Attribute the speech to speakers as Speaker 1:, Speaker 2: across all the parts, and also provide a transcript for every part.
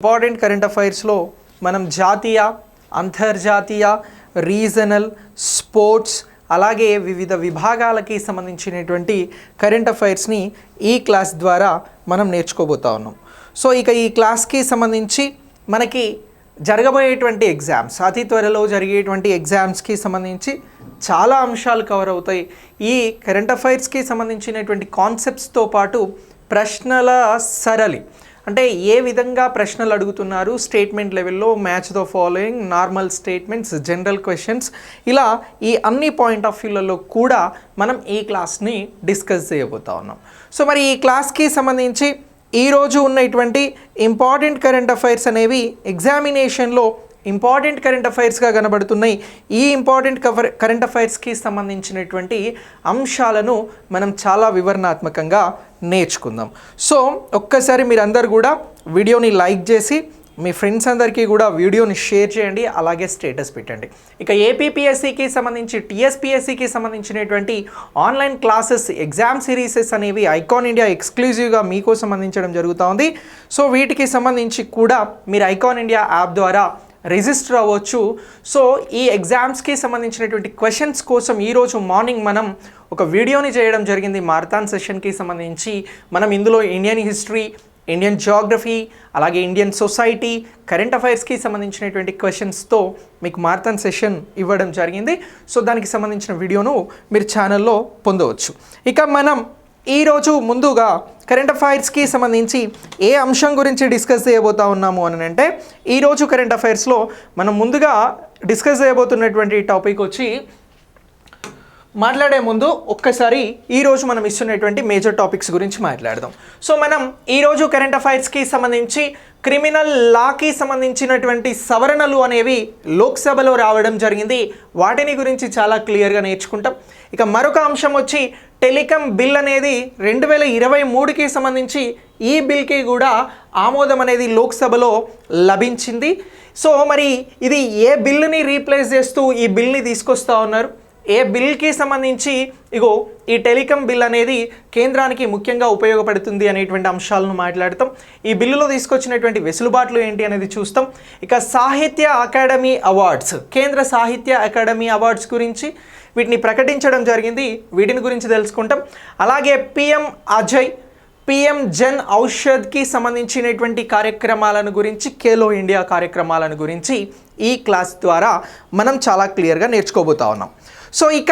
Speaker 1: Important current అఫైర్స్లో మనం జాతీయ, అంతర్జాతీయ, రీజనల్, స్పోర్ట్స్ అలాగే వివిధ విభాగాలకి సంబంధించినటువంటి కరెంట్ అఫైర్స్ని ఈ క్లాస్ ద్వారా మనం నేర్చుకోబోతా ఉన్నాం. సో ఇక ఈ క్లాస్కి సంబంధించి మనకి జరగబోయేటువంటి ఎగ్జామ్స్, అతి త్వరలో జరిగేటువంటి ఎగ్జామ్స్కి సంబంధించి చాలా అంశాలు కవర్ అవుతాయి. ఈ కరెంట్ అఫైర్స్కి సంబంధించినటువంటి కాన్సెప్ట్స్తో పాటు ప్రశ్నల సరళి, అంటే ఏ విధంగా ప్రశ్నలు అడుగుతున్నారు, స్టేట్మెంట్ లెవెల్లో, match the following, normal statements, general questions, ఇలా ఈ అన్ని పాయింట్ ఆఫ్ వ్యూలలో కూడా మనం ఈ క్లాస్ని డిస్కస్ చేయబోతా ఉన్నాం. సో మరి ఈ క్లాస్కి సంబంధించి ఈరోజు ఉన్నటువంటి ఇంపార్టెంట్ కరెంట్ అఫైర్స్ అనేవి ఎగ్జామినేషన్లో ఇంపార్టెంట్ కరెంట్ అఫైర్స్గా కనబడుతున్నాయి. ఈ ఇంపార్టెంట్ కరెంట్ అఫైర్స్కి సంబంధించినటువంటి అంశాలను మనం చాలా వివరణాత్మకంగా నేర్చుకుందాం. సో ఒక్కసారి మీరందరూ కూడా వీడియోని లైక్ చేసి మీ ఫ్రెండ్స్ అందరికీ కూడా వీడియోని షేర్ చేయండి, అలాగే స్టేటస్ పెట్టండి. ఇక ఏపీపీఎస్సికి సంబంధించి, టీఎస్పీఎస్సికి సంబంధించినటువంటి ఆన్లైన్ క్లాసెస్, ఎగ్జామ్ సిరీసెస్ అనేవి ఐకాన్ ఇండియా ఎక్స్క్లూజివ్గా మీకోసం అందించడం జరుగుతూ ఉంది. సో వీటికి సంబంధించి కూడా మీరు ఐకాన్ ఇండియా యాప్ ద్వారా రిజిస్టర్ అవ్వచ్చు. సో ఈ ఎగ్జామ్స్కి సంబంధించినటువంటి క్వశ్చన్స్ కోసం ఈరోజు మార్నింగ్ మనం ఒక వీడియోని చేయడం జరిగింది. మారథాన్ సెషన్కి సంబంధించి మనం ఇందులో ఇండియన్ హిస్టరీ, ఇండియన్ జియోగ్రఫీ, అలాగే ఇండియన్ సొసైటీ, కరెంట్ అఫైర్స్కి సంబంధించినటువంటి క్వశ్చన్స్తో మీకు మారథాన్ సెషన్ ఇవ్వడం జరిగింది. సో దానికి సంబంధించిన వీడియోను మీరు ఛానల్లో పొందవచ్చు. ఇక మనం ఈరోజు ముందుగా కరెంట్ అఫైర్స్కి సంబంధించి ఏ అంశం గురించి డిస్కస్ చేయబోతా ఉన్నాము అని అంటే, ఈరోజు కరెంట్ అఫైర్స్లో మనం ముందుగా డిస్కస్ చేయబోతున్నటువంటి టాపిక్ వచ్చి, మాట్లాడే ముందు ఒక్కసారి ఈరోజు మనం ఇస్తున్నటువంటి మేజర్ టాపిక్స్ గురించి మాట్లాడదాం. సో మనం ఈరోజు కరెంట్ అఫైర్స్కి సంబంధించి క్రిమినల్ లాకి సంబంధించినటువంటి సవరణలు అనేవి లోక్సభలో రావడం జరిగింది. వాటిని గురించి చాలా క్లియర్గా నేర్చుకుంటాం. ఇక మరొక అంశం వచ్చి టెలికాం బిల్ అనేది 2023కి సంబంధించి ఈ బిల్కి కూడా ఆమోదం అనేది లోక్సభలో లభించింది. సో మరి ఇది ఏ బిల్లుని రీప్లేస్ చేస్తూ ఈ బిల్ని తీసుకొస్తా ఉన్నారు, ఏ బిల్కి సంబంధించి ఇగో ఈ టెలికాం బిల్ అనేది కేంద్రానికి ముఖ్యంగా ఉపయోగపడుతుంది అనేటువంటి అంశాలను మాట్లాడతాం. ఈ బిల్లులో తీసుకొచ్చినటువంటి వెసులుబాట్లు ఏంటి అనేది చూస్తాం. ఇక సాహిత్య అకాడమీ అవార్డ్స్, కేంద్ర సాహిత్య అకాడమీ అవార్డ్స్ గురించి వీటిని ప్రకటించడం జరిగింది, వీటిని గురించి తెలుసుకుంటాం. అలాగే పిఎం అజయ్, పిఎం జన్ ఔషధ్కి సంబంధించినటువంటి కార్యక్రమాలను గురించి, ఖేలో ఇండియా కార్యక్రమాలను గురించి ఈ క్లాస్ ద్వారా మనం చాలా క్లియర్గా నేర్చుకోబోతా ఉన్నాం. సో ఇక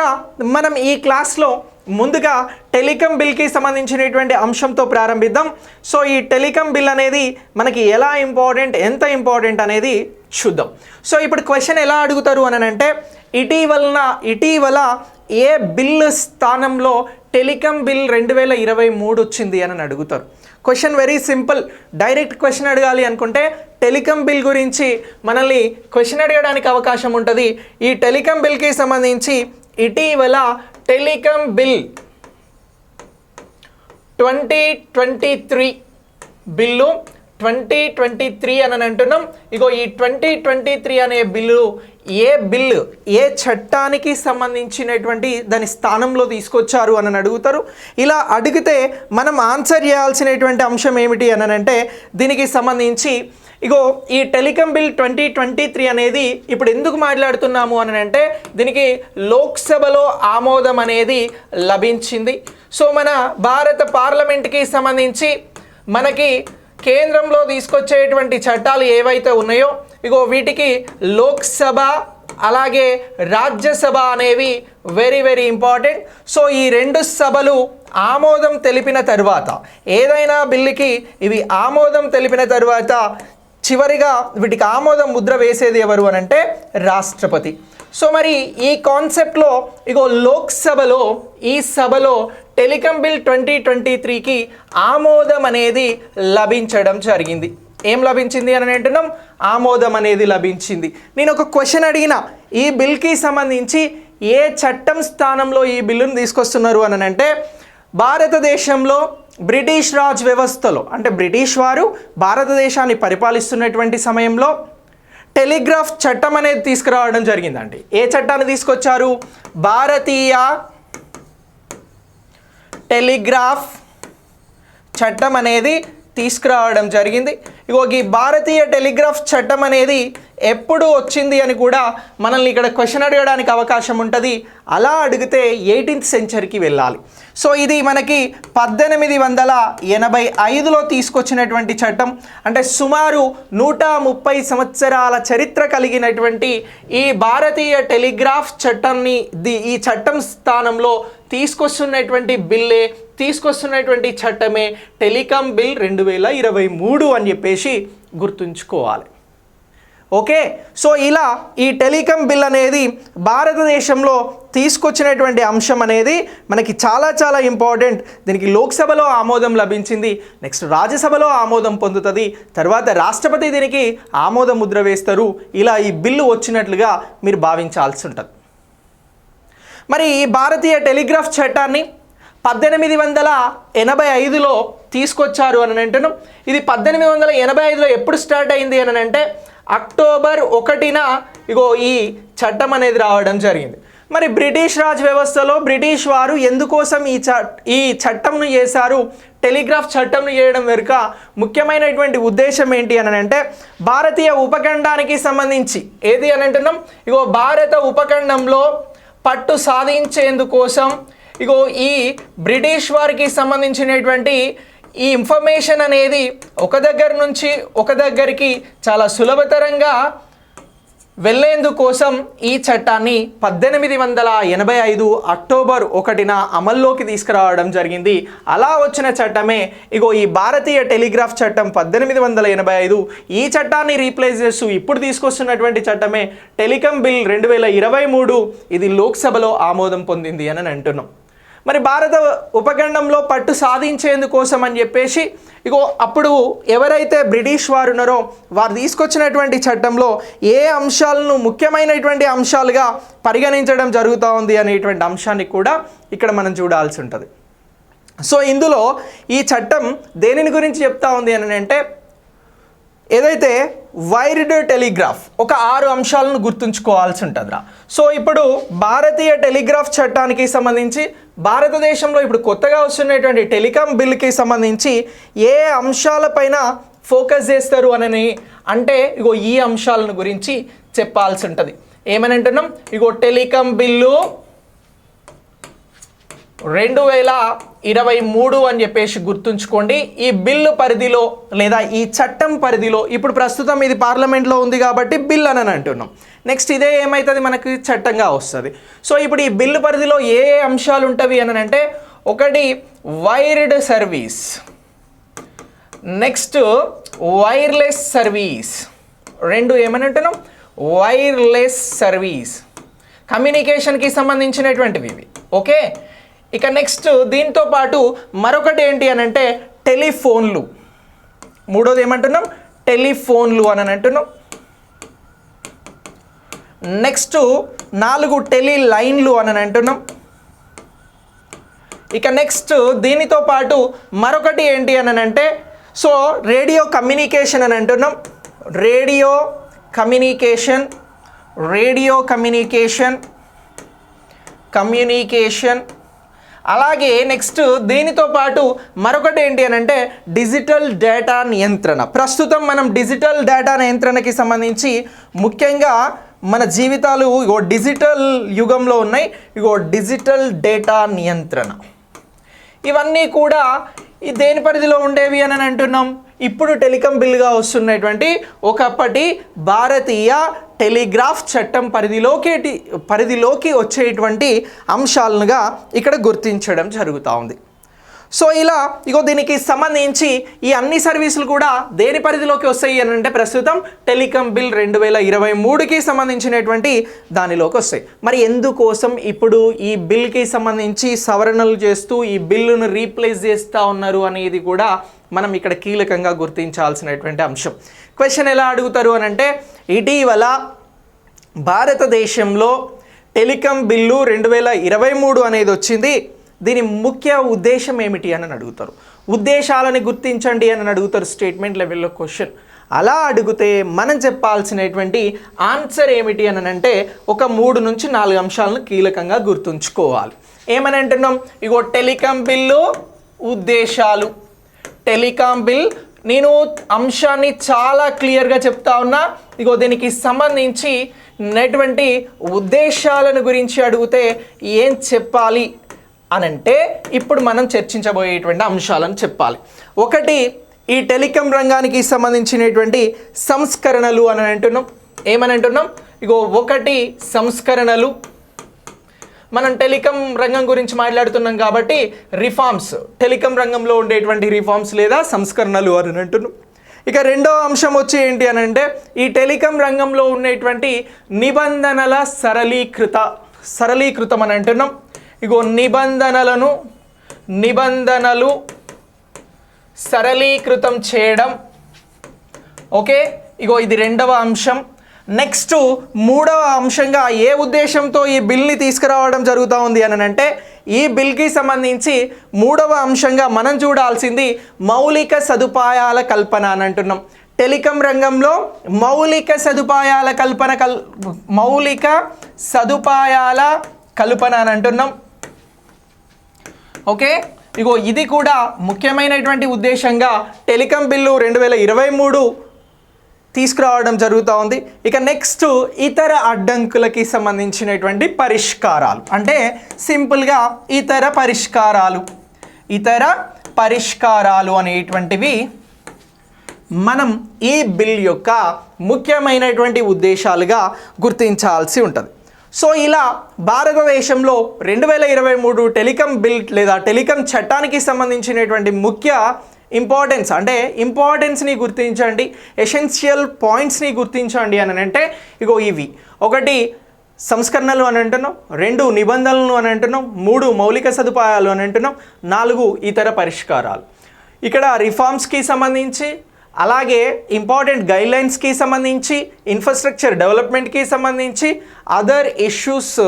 Speaker 1: మనం ఈ క్లాస్లో ముందుగా టెలికాం బిల్కి సంబంధించినటువంటి అంశంతో ప్రారంభిద్దాం. సో ఈ టెలికాం బిల్ అనేది మనకి ఎలా ఇంపార్టెంట్, ఎంత ఇంపార్టెంట్ అనేది చూద్దాం. సో ఇప్పుడు క్వశ్చన్ ఎలా అడుగుతారు అని అంటే, ఇటీవల ఏ బిల్ స్థానంలో టెలికాం బిల్ 2023 వచ్చింది అని అడుగుతారు. Question very simple. Direct question అడగాలి అనుకుంటే టెలికాం బిల్ గురించి మనల్ని క్వశ్చన్ అడగడానికి అవకాశం ఉంటుంది. ఈ టెలికాం బిల్కి సంబంధించి ఇటీవల టెలికాం బిల్ 2023 బిల్లు 2023 అని అంటున్నాం. ఇగో ఈ 2023 అనే బిల్లు ఏ చట్టానికి సంబంధించినటువంటి దాని స్థానంలో తీసుకొచ్చారు అని అడుగుతారు. ఇలా అడిగితే మనం ఆన్సర్ చేయాల్సినటువంటి అంశం ఏమిటి అని అంటే, దీనికి సంబంధించి ఇగో ఈ టెలికాం బిల్ 2023 అనేది ఇప్పుడు ఎందుకు మాట్లాడుతున్నాము అని అంటే, దీనికి లోక్సభలో ఆమోదం అనేది లభించింది. సో మన భారత పార్లమెంట్కి సంబంధించి మనకి కేంద్రంలో తీసుకొచ్చేటువంటి చట్టాలు ఏవైతే ఉన్నాయో ఇగో వీటికి లోక్సభ అలాగే రాజ్యసభ అనేవి వెరీ వెరీ ఇంపార్టెంట్. సో ఈ రెండు సభలు ఆమోదం తెలిపిన తర్వాత, ఏదైనా బిల్లుకి ఇవి ఆమోదం తెలిపిన తర్వాత చివరిగా వీటికి ఆమోదం ముద్ర వేసేది ఎవరు అని అంటే రాష్ట్రపతి. సో మరి ఈ కాన్సెప్ట్లో ఇగో లోక్సభలో, ఈ సభలో టెలికాం బిల్ 2023కి ఆమోదం అనేది లభించడం జరిగింది. ఏం లభించింది అని అంటున్నాం, ఆమోదం అనేది లభించింది. నేను ఒక క్వశ్చన్ అడిగిన, ఈ బిల్కి సంబంధించి ఏ చట్టం స్థానంలో ఈ బిల్లును తీసుకొస్తున్నారు అని అంటే, భారతదేశంలో బ్రిటిష్ రాజ్ వ్యవస్థలో, అంటే బ్రిటిష్ వారు భారతదేశాన్ని పరిపాలిస్తున్నటువంటి సమయంలో టెలిగ్రాఫ్ చట్టం అనేది తీసుకురావడం జరిగిందండి. ఏ చట్టాన్ని తీసుకొచ్చారు? భారతీయ టెలిగ్రాఫ్ చట్టం అనేది తీసుకురావడం జరిగింది. ఇగో ఈ భారతీయ టెలిగ్రాఫ్ చట్టం అనేది ఎప్పుడు వచ్చింది అని కూడా మనల్ని ఇక్కడ క్వశ్చన్ అడగడానికి అవకాశం ఉంటుంది. అలా అడిగితే 18th సెంచరీకి వెళ్ళాలి. సో ఇది మనకి 1885లో తీసుకొచ్చినటువంటి చట్టం. అంటే సుమారు 130 సంవత్సరాల చరిత్ర కలిగినటువంటి ఈ భారతీయ టెలిగ్రాఫ్ చట్టాన్ని ఈ చట్టం స్థానంలో తీసుకొస్తున్నటువంటి చట్టమే టెలికాం బిల్ 2023 అని చెప్పేసి గుర్తుంచుకోవాలి. ఓకే, సో ఇలా ఈ టెలికాం బిల్ అనేది భారతదేశంలో తీసుకొచ్చినటువంటి అంశం అనేది మనకి చాలా చాలా ఇంపార్టెంట్. దీనికి లోక్సభలో ఆమోదం లభించింది, నెక్స్ట్ రాజ్యసభలో ఆమోదం పొందుతుంది, తర్వాత రాష్ట్రపతి దీనికి ఆమోద ముద్ర వేస్తారు. ఇలా ఈ బిల్లు వచ్చినట్లుగా మీరు భావించాల్సి ఉంటుంది. మరి ఈ భారతీయ టెలిగ్రాఫ్ చట్టాన్ని 1885లో తీసుకొచ్చారు అని అంటున్నాం. ఇది 1885లో ఎప్పుడు స్టార్ట్ అయింది అని అంటే అక్టోబర్ 1న ఇగో ఈ చట్టం అనేది రావడం జరిగింది. మరి బ్రిటిష్ రాజ్ వ్యవస్థలో బ్రిటిష్ వారు ఎందుకోసం ఈ చట్టంను చేశారు, టెలిగ్రాఫ్ చట్టంను చేయడం వెనుక ముఖ్యమైనటువంటి ఉద్దేశం ఏంటి అని అంటే భారతీయ ఉపఖండానికి సంబంధించి ఏది అని అంటున్నాం, ఇగో భారత ఉపఖండంలో పట్టు సాధించేందుకోసం ఇగో ఈ బ్రిటిష్ వారికి సంబంధించినటువంటి ఈ ఇన్ఫర్మేషన్ అనేది ఒక దగ్గర నుంచి ఒక దగ్గరికి చాలా సులభతరంగా వెళ్ళేందుకోసం ఈ చట్టాన్ని 1885 అక్టోబర్ 1న అమల్లోకి తీసుకురావడం జరిగింది. అలా వచ్చిన చట్టమే ఇగో ఈ భారతీయ టెలిగ్రాఫ్ చట్టం 1885. ఈ చట్టాన్ని రీప్లేస్ చేస్తూ ఇప్పుడు తీసుకొస్తున్నటువంటి చట్టమే టెలికాం బిల్ 2023. ఇది లోక్సభలో ఆమోదం పొందింది అని అంటున్నాం. మరి భారత ఉపఖండంలో పట్టు సాధించేందుకోసం అని చెప్పేసి ఇగో అప్పుడు ఎవరైతే బ్రిటిష్ వారు ఉన్నారో వారు తీసుకొచ్చినటువంటి చట్టంలో ఏ అంశాలను ముఖ్యమైనటువంటి అంశాలుగా పరిగణించడం జరుగుతూ ఉంది అనేటువంటి అంశాన్ని కూడా ఇక్కడ మనం చూడాల్సి ఉంటుంది. సో ఇందులో ఈ చట్టం దేనిని గురించి చెప్తా ఉంది అని అంటే ఏదైతే వైర్డ్ టెలిగ్రాఫ్ ఒక 6 అంశాలను గుర్తుంచుకోవాల్సి ఉంటుందిరా. సో ఇప్పుడు భారతీయ టెలిగ్రాఫ్ చట్టానికి సంబంధించి భారతదేశంలో ఇప్పుడు కొత్తగా వస్తున్నటువంటి టెలికాం బిల్కి సంబంధించి ఏ అంశాలపైన ఫోకస్ చేస్తారు అని అంటే ఇగో ఈ అంశాలను గురించి చెప్పాల్సి ఉంటుంది. ఏమని అంటున్నాం, ఇగో టెలికాం బిల్లు 2023 అని చెప్పేసి గుర్తుంచుకోండి. ఈ బిల్లు పరిధిలో లేదా ఈ చట్టం పరిధిలో ఇప్పుడు ప్రస్తుతం ఇది పార్లమెంట్లో ఉంది కాబట్టి బిల్ అని అంటున్నాం. నెక్స్ట్ ఇదే ఏమవుతుంది మనకి చట్టంగా వస్తుంది. సో ఇప్పుడు ఈ బిల్లు పరిధిలో ఏ అంశాలు ఉంటవి అని అంటే ఒకటి wired service, next wireless service, 2 ఏమని అంటున్నాం వైర్లెస్ సర్వీస్, కమ్యూనికేషన్కి సంబంధించినటువంటివి ఇవి. ఓకే, ఇక నెక్స్ట్ దీంతో పాటు మరొకటి ఏంటి అని అంటే టెలిఫోన్లు, 3వది ఏమంటున్నాం టెలిఫోన్లు అని అంటున్నాం. నెక్స్ట్ 4 టెలి లైన్లు అని అంటున్నాం. ఇక నెక్స్ట్ దీనితో పాటు మరొకటి ఏంటి అని అంటే సో రేడియో కమ్యూనికేషన్ అని అంటున్నాం. రేడియో కమ్యూనికేషన్ అలాగే నెక్స్ట్ దీనితో పాటు మరొకటి ఏంటి అని అంటే డిజిటల్ డేటా నియంత్రణ. ప్రస్తుతం మనం డిజిటల్ డేటా నియంత్రణకి సంబంధించి ముఖ్యంగా మన జీవితాలు ఇగో డిజిటల్ యుగంలో ఉన్నాయి. ఇగో డిజిటల్ డేటా నియంత్రణ ఇవన్నీ కూడా ఈ దేని పరిధిలో ఉండేవి అని అంటున్నాం, ఇప్పుడు టెలికాం బిల్గా వస్తున్నటువంటి ఒకప్పటి భారతీయ టెలిగ్రాఫ్ చట్టం పరిధిలోకి వచ్చేటువంటి అంశాలుగా ఇక్కడ గుర్తించడం జరుగుతూ ఉంది. సో ఇలా ఇగో దీనికి సంబంధించి ఈ అన్ని సర్వీసులు కూడా దేని పరిధిలోకి వస్తాయి అని అంటే ప్రస్తుతం టెలికాం బిల్ 2023కి సంబంధించినటువంటి దానిలోకి వస్తాయి. మరి ఎందుకోసం ఇప్పుడు ఈ బిల్కి సంబంధించి సవరణలు చేస్తూ ఈ బిల్లును రీప్లేస్ చేస్తూ ఉన్నారు అనేది కూడా మనం ఇక్కడ కీలకంగా గుర్తించాల్సినటువంటి అంశం. క్వశ్చన్ ఎలా అడుగుతారు అని అంటే ఇటీవల భారతదేశంలో టెలికాం బిల్లు 2023 అనేది వచ్చింది, దీని ముఖ్య ఉద్దేశం ఏమిటి అని అడుగుతారు. ఉద్దేశాలని గుర్తించండి అని అడుగుతారు స్టేట్మెంట్ లెవెల్లో క్వశ్చన్. అలా అడిగితే మనం చెప్పాల్సినటువంటి ఆన్సర్ ఏమిటి అని అంటే ఒక 3 నుంచి 4 అంశాలను కీలకంగా గుర్తుంచుకోవాలి. ఏమని అంటున్నాం, ఇగో టెలికాం బిల్లు ఉద్దేశాలు, టెలికాం బిల్ నేను అంశాన్ని చాలా క్లియర్గా చెప్తా ఉన్నా. ఇగో దీనికి సంబంధించి ఉన్నటువంటి ఉద్దేశాలను గురించి అడిగితే ఏం చెప్పాలి అనంటే ఇప్పుడు మనం చర్చించబోయేటువంటి అంశాలను చెప్పాలి. ఒకటి, ఈ టెలికాం రంగానికి సంబంధించినటువంటి సంస్కరణలు అని అంటున్నాం. ఏమని అంటున్నాం? ఇగో ఒకటి సంస్కరణలు. మనం టెలికాం రంగం గురించి మాట్లాడుతున్నాం కాబట్టి రిఫార్మ్స్, టెలికాం రంగంలో ఉండేటువంటి రిఫార్మ్స్ లేదా సంస్కరణలు అని అంటున్నాం. ఇక రెండో అంశం వచ్చి ఏంటి అని అంటే ఈ టెలికాం రంగంలో ఉండేటువంటి నిబంధనల సరళీకృతం అని అంటున్నాం. ఇగో నిబంధనలు సరళీకృతం చేయడం. ఓకే, ఇగో ఇది రెండవ అంశం. నెక్స్ట్ మూడవ అంశంగా ఏ ఉద్దేశంతో ఈ బిల్ని తీసుకురావడం జరుగుతూ ఉంది అని అంటే ఈ బిల్కి సంబంధించి మూడవ అంశంగా మనం చూడాల్సింది మౌలిక సదుపాయాల కల్పన అని అంటున్నాం. టెలికాం రంగంలో మౌలిక సదుపాయాల కల్పన అని అంటున్నాం. ఓకే, ఇగో ఇది కూడా ముఖ్యమైనటువంటి ఉద్దేశంగా టెలికాం బిల్లు 2023 తీసుకురావడం జరుగుతూ ఉంది. ఇక నెక్స్ట్ ఇతర అడ్డంకులకి సంబంధించినటువంటి పరిష్కారాలు, అంటే సింపుల్గా ఇతర పరిష్కారాలు అనేటువంటివి మనం ఈ బిల్ యొక్క ముఖ్యమైనటువంటి ఉద్దేశాలుగా గుర్తించాల్సి ఉంటుంది. సో ఇలా భారతదేశంలో 2023 టెలికాం బిల్ లేదా టెలికాం చట్టానికి సంబంధించినటువంటి ముఖ్య ఇంపార్టెన్స్, అంటే ఇంపార్టెన్స్ని గుర్తించండి, ఎసెన్షియల్ పాయింట్స్ని గుర్తించండి అని అంటే ఇగో ఇవి. ఒకటి సంస్కరణలు అని అంటున్నాం, 2 నిబంధనలు అని అంటున్నాం, 3 మౌలిక సదుపాయాలు అని అంటున్నాం, 4 ఇతర పరిష్కారాలు. ఇక్కడ రిఫార్మ్స్కి సంబంధించి, అలాగే ఇంపార్టెంట్ గైడ్లైన్స్కి సంబంధించి, ఇన్ఫ్రాస్ట్రక్చర్ డెవలప్మెంట్కి సంబంధించి, అదర్ ఇష్యూస్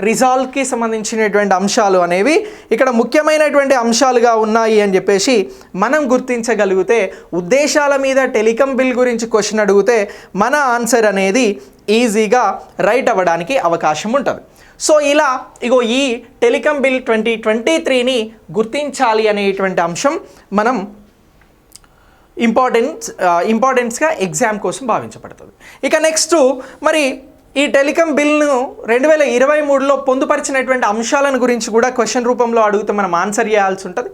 Speaker 1: రిజాల్వ్కి సంబంధించినటువంటి అంశాలు అనేవి ఇక్కడ ముఖ్యమైనటువంటి అంశాలుగా ఉన్నాయి అని చెప్పేసి మనం గుర్తించగలిగితే ఉద్దేశాల మీద టెలికాం బిల్ గురించి క్వశ్చన్ అడిగితే మన ఆన్సర్ అనేది ఈజీగా రైట్ అవ్వడానికి అవకాశం ఉంటుంది. సో ఇలా ఇగో ఈ టెలికాం బిల్ 2023ని గుర్తించాలి అనేటువంటి అంశం మనం ఇంపార్టెన్స్గా ఎగ్జామ్ కోసం భావించబడుతుంది. ఇక నెక్స్ట్ మరి ఈ టెలికాం బిల్ను 2023లో పొందుపరిచినటువంటి అంశాలను గురించి కూడా క్వశ్చన్ రూపంలో అడిగితే మనం ఆన్సర్ చేయాల్సి ఉంటుంది.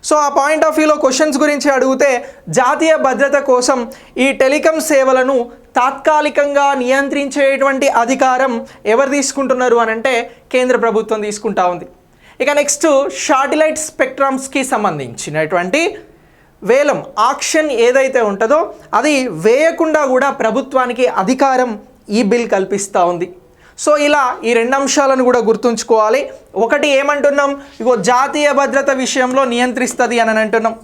Speaker 1: సో ఆ పాయింట్ ఆఫ్ వ్యూలో క్వశ్చన్స్ గురించి అడిగితే జాతీయ భద్రత కోసం ఈ టెలికాం సేవలను తాత్కాలికంగా నియంత్రించేటువంటి అధికారం ఎవరు తీసుకుంటున్నారు అని అంటే కేంద్ర ప్రభుత్వం తీసుకుంటా ఉంది. ఇక నెక్స్ట్ శాటిలైట్ స్పెక్ట్రమ్స్కి సంబంధించినటువంటి వేలం ఆక్షన్ ఏదైతే ఉంటుందో అది వేయకుండా కూడా ప్రభుత్వానికి అధికారం ఈ బిల్ కల్పిస్తూ ఉంది. సో ఇలా ఈ 2 అంశాలను కూడా గుర్తుంచుకోవాలి. ఒకటి ఏమంటున్నాం, ఇగో జాతీయ భద్రత విషయంలో నియంత్రిస్తుంది అని అంటున్నాం.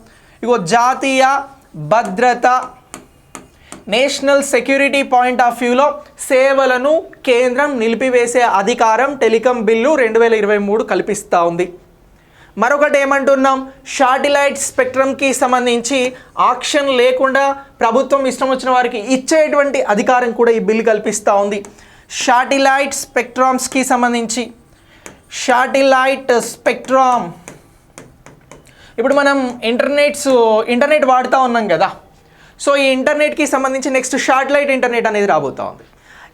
Speaker 1: ఇగో జాతీయ భద్రత, నేషనల్ సెక్యూరిటీ పాయింట్ ఆఫ్ వ్యూలో సేవలను కేంద్రం నిలిపివేసే అధికారం టెలికాం బిల్లు 2023 కల్పిస్తూ ఉంది. మరొకటి ఏమంటున్నాం, శాటిలైట్ స్పెక్ట్రమ్కి సంబంధించి ఆక్షన్ లేకుండా ప్రభుత్వం ఇష్టం వచ్చిన వారికి ఇచ్చేటువంటి అధికారం కూడా ఈ బిల్ కల్పిస్తూ ఉంది. శాటిలైట్ స్పెక్ట్రమ్స్కి సంబంధించి శాటిలైట్ స్పెక్ట్రమ్ ఇప్పుడు మనం ఇంటర్నెట్ వాడుతూ ఉన్నాం కదా. సో ఈ ఇంటర్నెట్కి సంబంధించి నెక్స్ట్ శాటిలైట్ ఇంటర్నెట్ అనేది రాబోతూ ఉంది.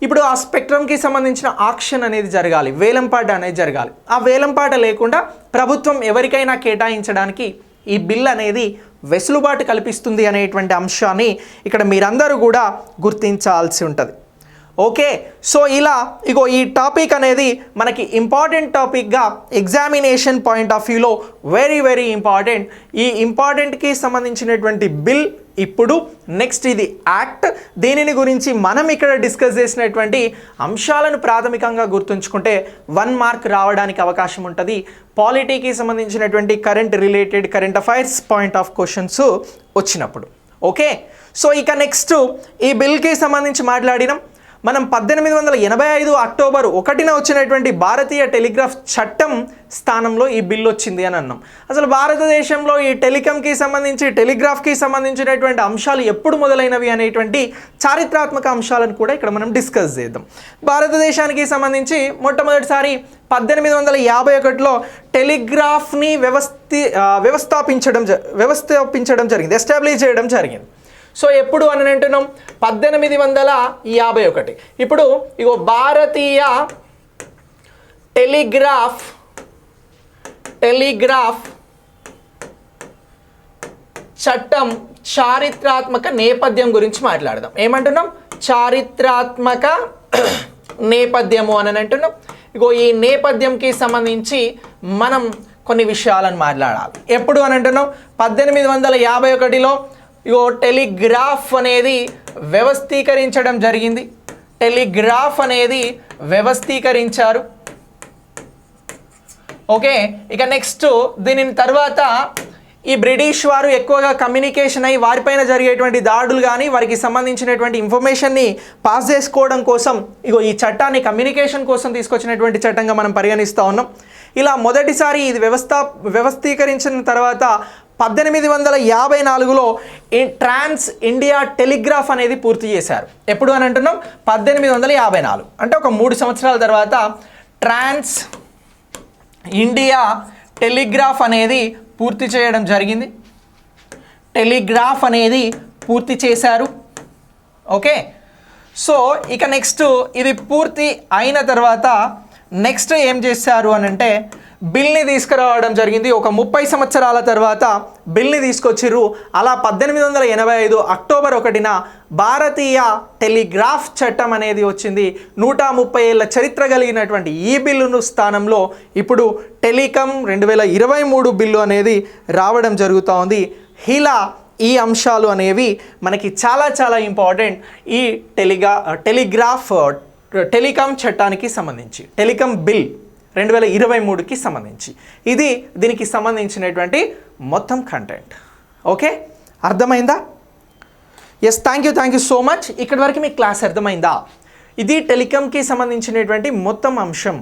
Speaker 1: ఇప్పుడు ఆ స్పెక్ట్రమ్కి సంబంధించిన ఆక్షన్ అనేది జరగాలి, వేలంపాట అనేది జరగాలి. ఆ వేలంపాట లేకుండా ప్రభుత్వం ఎవరికైనా కేటాయించడానికి ఈ బిల్ అనేది వెసులుబాటు కల్పిస్తుంది అనేటువంటి అంశాన్ని ఇక్కడ మీరందరూ కూడా గుర్తించాల్సి ఉంటుంది. ఓకే, సో ఇలా ఇగో ఈ టాపిక్ అనేది మనకి ఇంపార్టెంట్ టాపిక్గా ఎగ్జామినేషన్ పాయింట్ ఆఫ్ వ్యూలో వెరీ ఇంపార్టెంట్. ఈ ఇంపార్టెంట్కి సంబంధించినటువంటి బిల్ ఇప్పుడు నెక్స్ట్ ఇది యాక్ట్. దీనిని గురించి మనం ఇక్కడ డిస్కస్ చేసినటువంటి అంశాలను ప్రాథమికంగా గుర్తుంచుకుంటే 1 మార్క్ రావడానికి అవకాశం ఉంటుంది. పాలిటీకి సంబంధించినటువంటి current affairs point of questions వచ్చినప్పుడు. ఓకే, సో ఇక నెక్స్ట్ ఈ బిల్కి సంబంధించి మాట్లాడినాం. మనం 1885 అక్టోబర్ 1న వచ్చినటువంటి భారతీయ టెలిగ్రాఫ్ చట్టం స్థానంలో ఈ బిల్లు వచ్చింది అని అన్నాం. అసలు భారతదేశంలో ఈ టెలికాంకి సంబంధించి టెలిగ్రాఫ్కి సంబంధించినటువంటి అంశాలు ఎప్పుడు మొదలైనవి అనేటువంటి చారిత్రాత్మక అంశాలను కూడా ఇక్కడ మనం డిస్కస్ చేద్దాం. భారతదేశానికి సంబంధించి మొట్టమొదటిసారి 1851లో టెలిగ్రాఫ్ని వ్యవస్థాపించడం జరిగింది, ఎస్టాబ్లిష్ చేయడం జరిగింది. సో ఎప్పుడు అని అంటున్నాం 1851. ఇప్పుడు ఇగో భారతీయ టెలిగ్రాఫ్ చట్టం చారిత్రాత్మక నేపథ్యం గురించి మాట్లాడదాం. ఏమంటున్నాం? చారిత్రాత్మక నేపథ్యము అని అంటున్నాం. ఇగో ఈ నేపథ్యంకి సంబంధించి మనం కొన్ని విషయాలను మాట్లాడాలి. ఎప్పుడు అని అంటున్నాం 1851లో ఇగో టెలిగ్రాఫ్ అనేది వ్యవస్థీకరించడం జరిగింది. టెలిగ్రాఫ్ అనేది వ్యవస్థీకరించారు. ఓకే, ఇక నెక్స్ట్ దీని తర్వాత ఈ బ్రిటిష్ వారు ఎక్కువగా కమ్యూనికేషన్ అయ్యి వారిపైన జరిగేటువంటి దాడులు కానీ వారికి సంబంధించినటువంటి ఇన్ఫర్మేషన్ని పాస్ చేసుకోవడం కోసం ఇగో ఈ చట్టాన్ని కమ్యూనికేషన్ కోసం తీసుకొచ్చినటువంటి చట్టంగా మనం పరిగణిస్తూ ఉన్నాం. ఇలా మొదటిసారి ఇది వ్యవస్థీకరించిన తర్వాత 1854లో ట్రాన్స్ ఇండియా టెలిగ్రాఫ్ అనేది పూర్తి చేశారు. ఎప్పుడు అని అంటున్నాం 1854, అంటే ఒక 3 సంవత్సరాల తర్వాత ట్రాన్స్ ఇండియా టెలిగ్రాఫ్ అనేది పూర్తి చేయడం జరిగింది. టెలిగ్రాఫ్ అనేది పూర్తి చేశారు. ఓకే, సో ఇక నెక్స్ట్ ఇది పూర్తి అయిన తర్వాత నెక్స్ట్ ఏం చేశారు అని అంటే బిల్ని తీసుకురావడం జరిగింది. ఒక 30 సంవత్సరాల తర్వాత బిల్ని తీసుకొచ్చిర్రు. అలా 1885 అక్టోబర్ 1న భారతీయ టెలిగ్రాఫ్ చట్టం అనేది వచ్చింది. 130 ఏళ్ల చరిత్ర కలిగినటువంటి ఈ బిల్లును స్థానంలో ఇప్పుడు టెలికాం 2023 బిల్లు అనేది రావడం జరుగుతూ ఉంది. ఇలా ఈ అంశాలు అనేవి మనకి చాలా చాలా ఇంపార్టెంట్. ఈ టెలికాం చట్టానికి సంబంధించి టెలికాం బిల్ 2023కి సంబంధించి ఇది దీనికి సంబంధించినటువంటి మొత్తం కంటెంట్. ఓకే, అర్థమైందా? Yes, thank you so much. ఇక్కడి వరకు మీకు క్లాస్ అర్థమైందా? ఇది టెలికాంకి సంబంధించినటువంటి మొత్తం అంశం.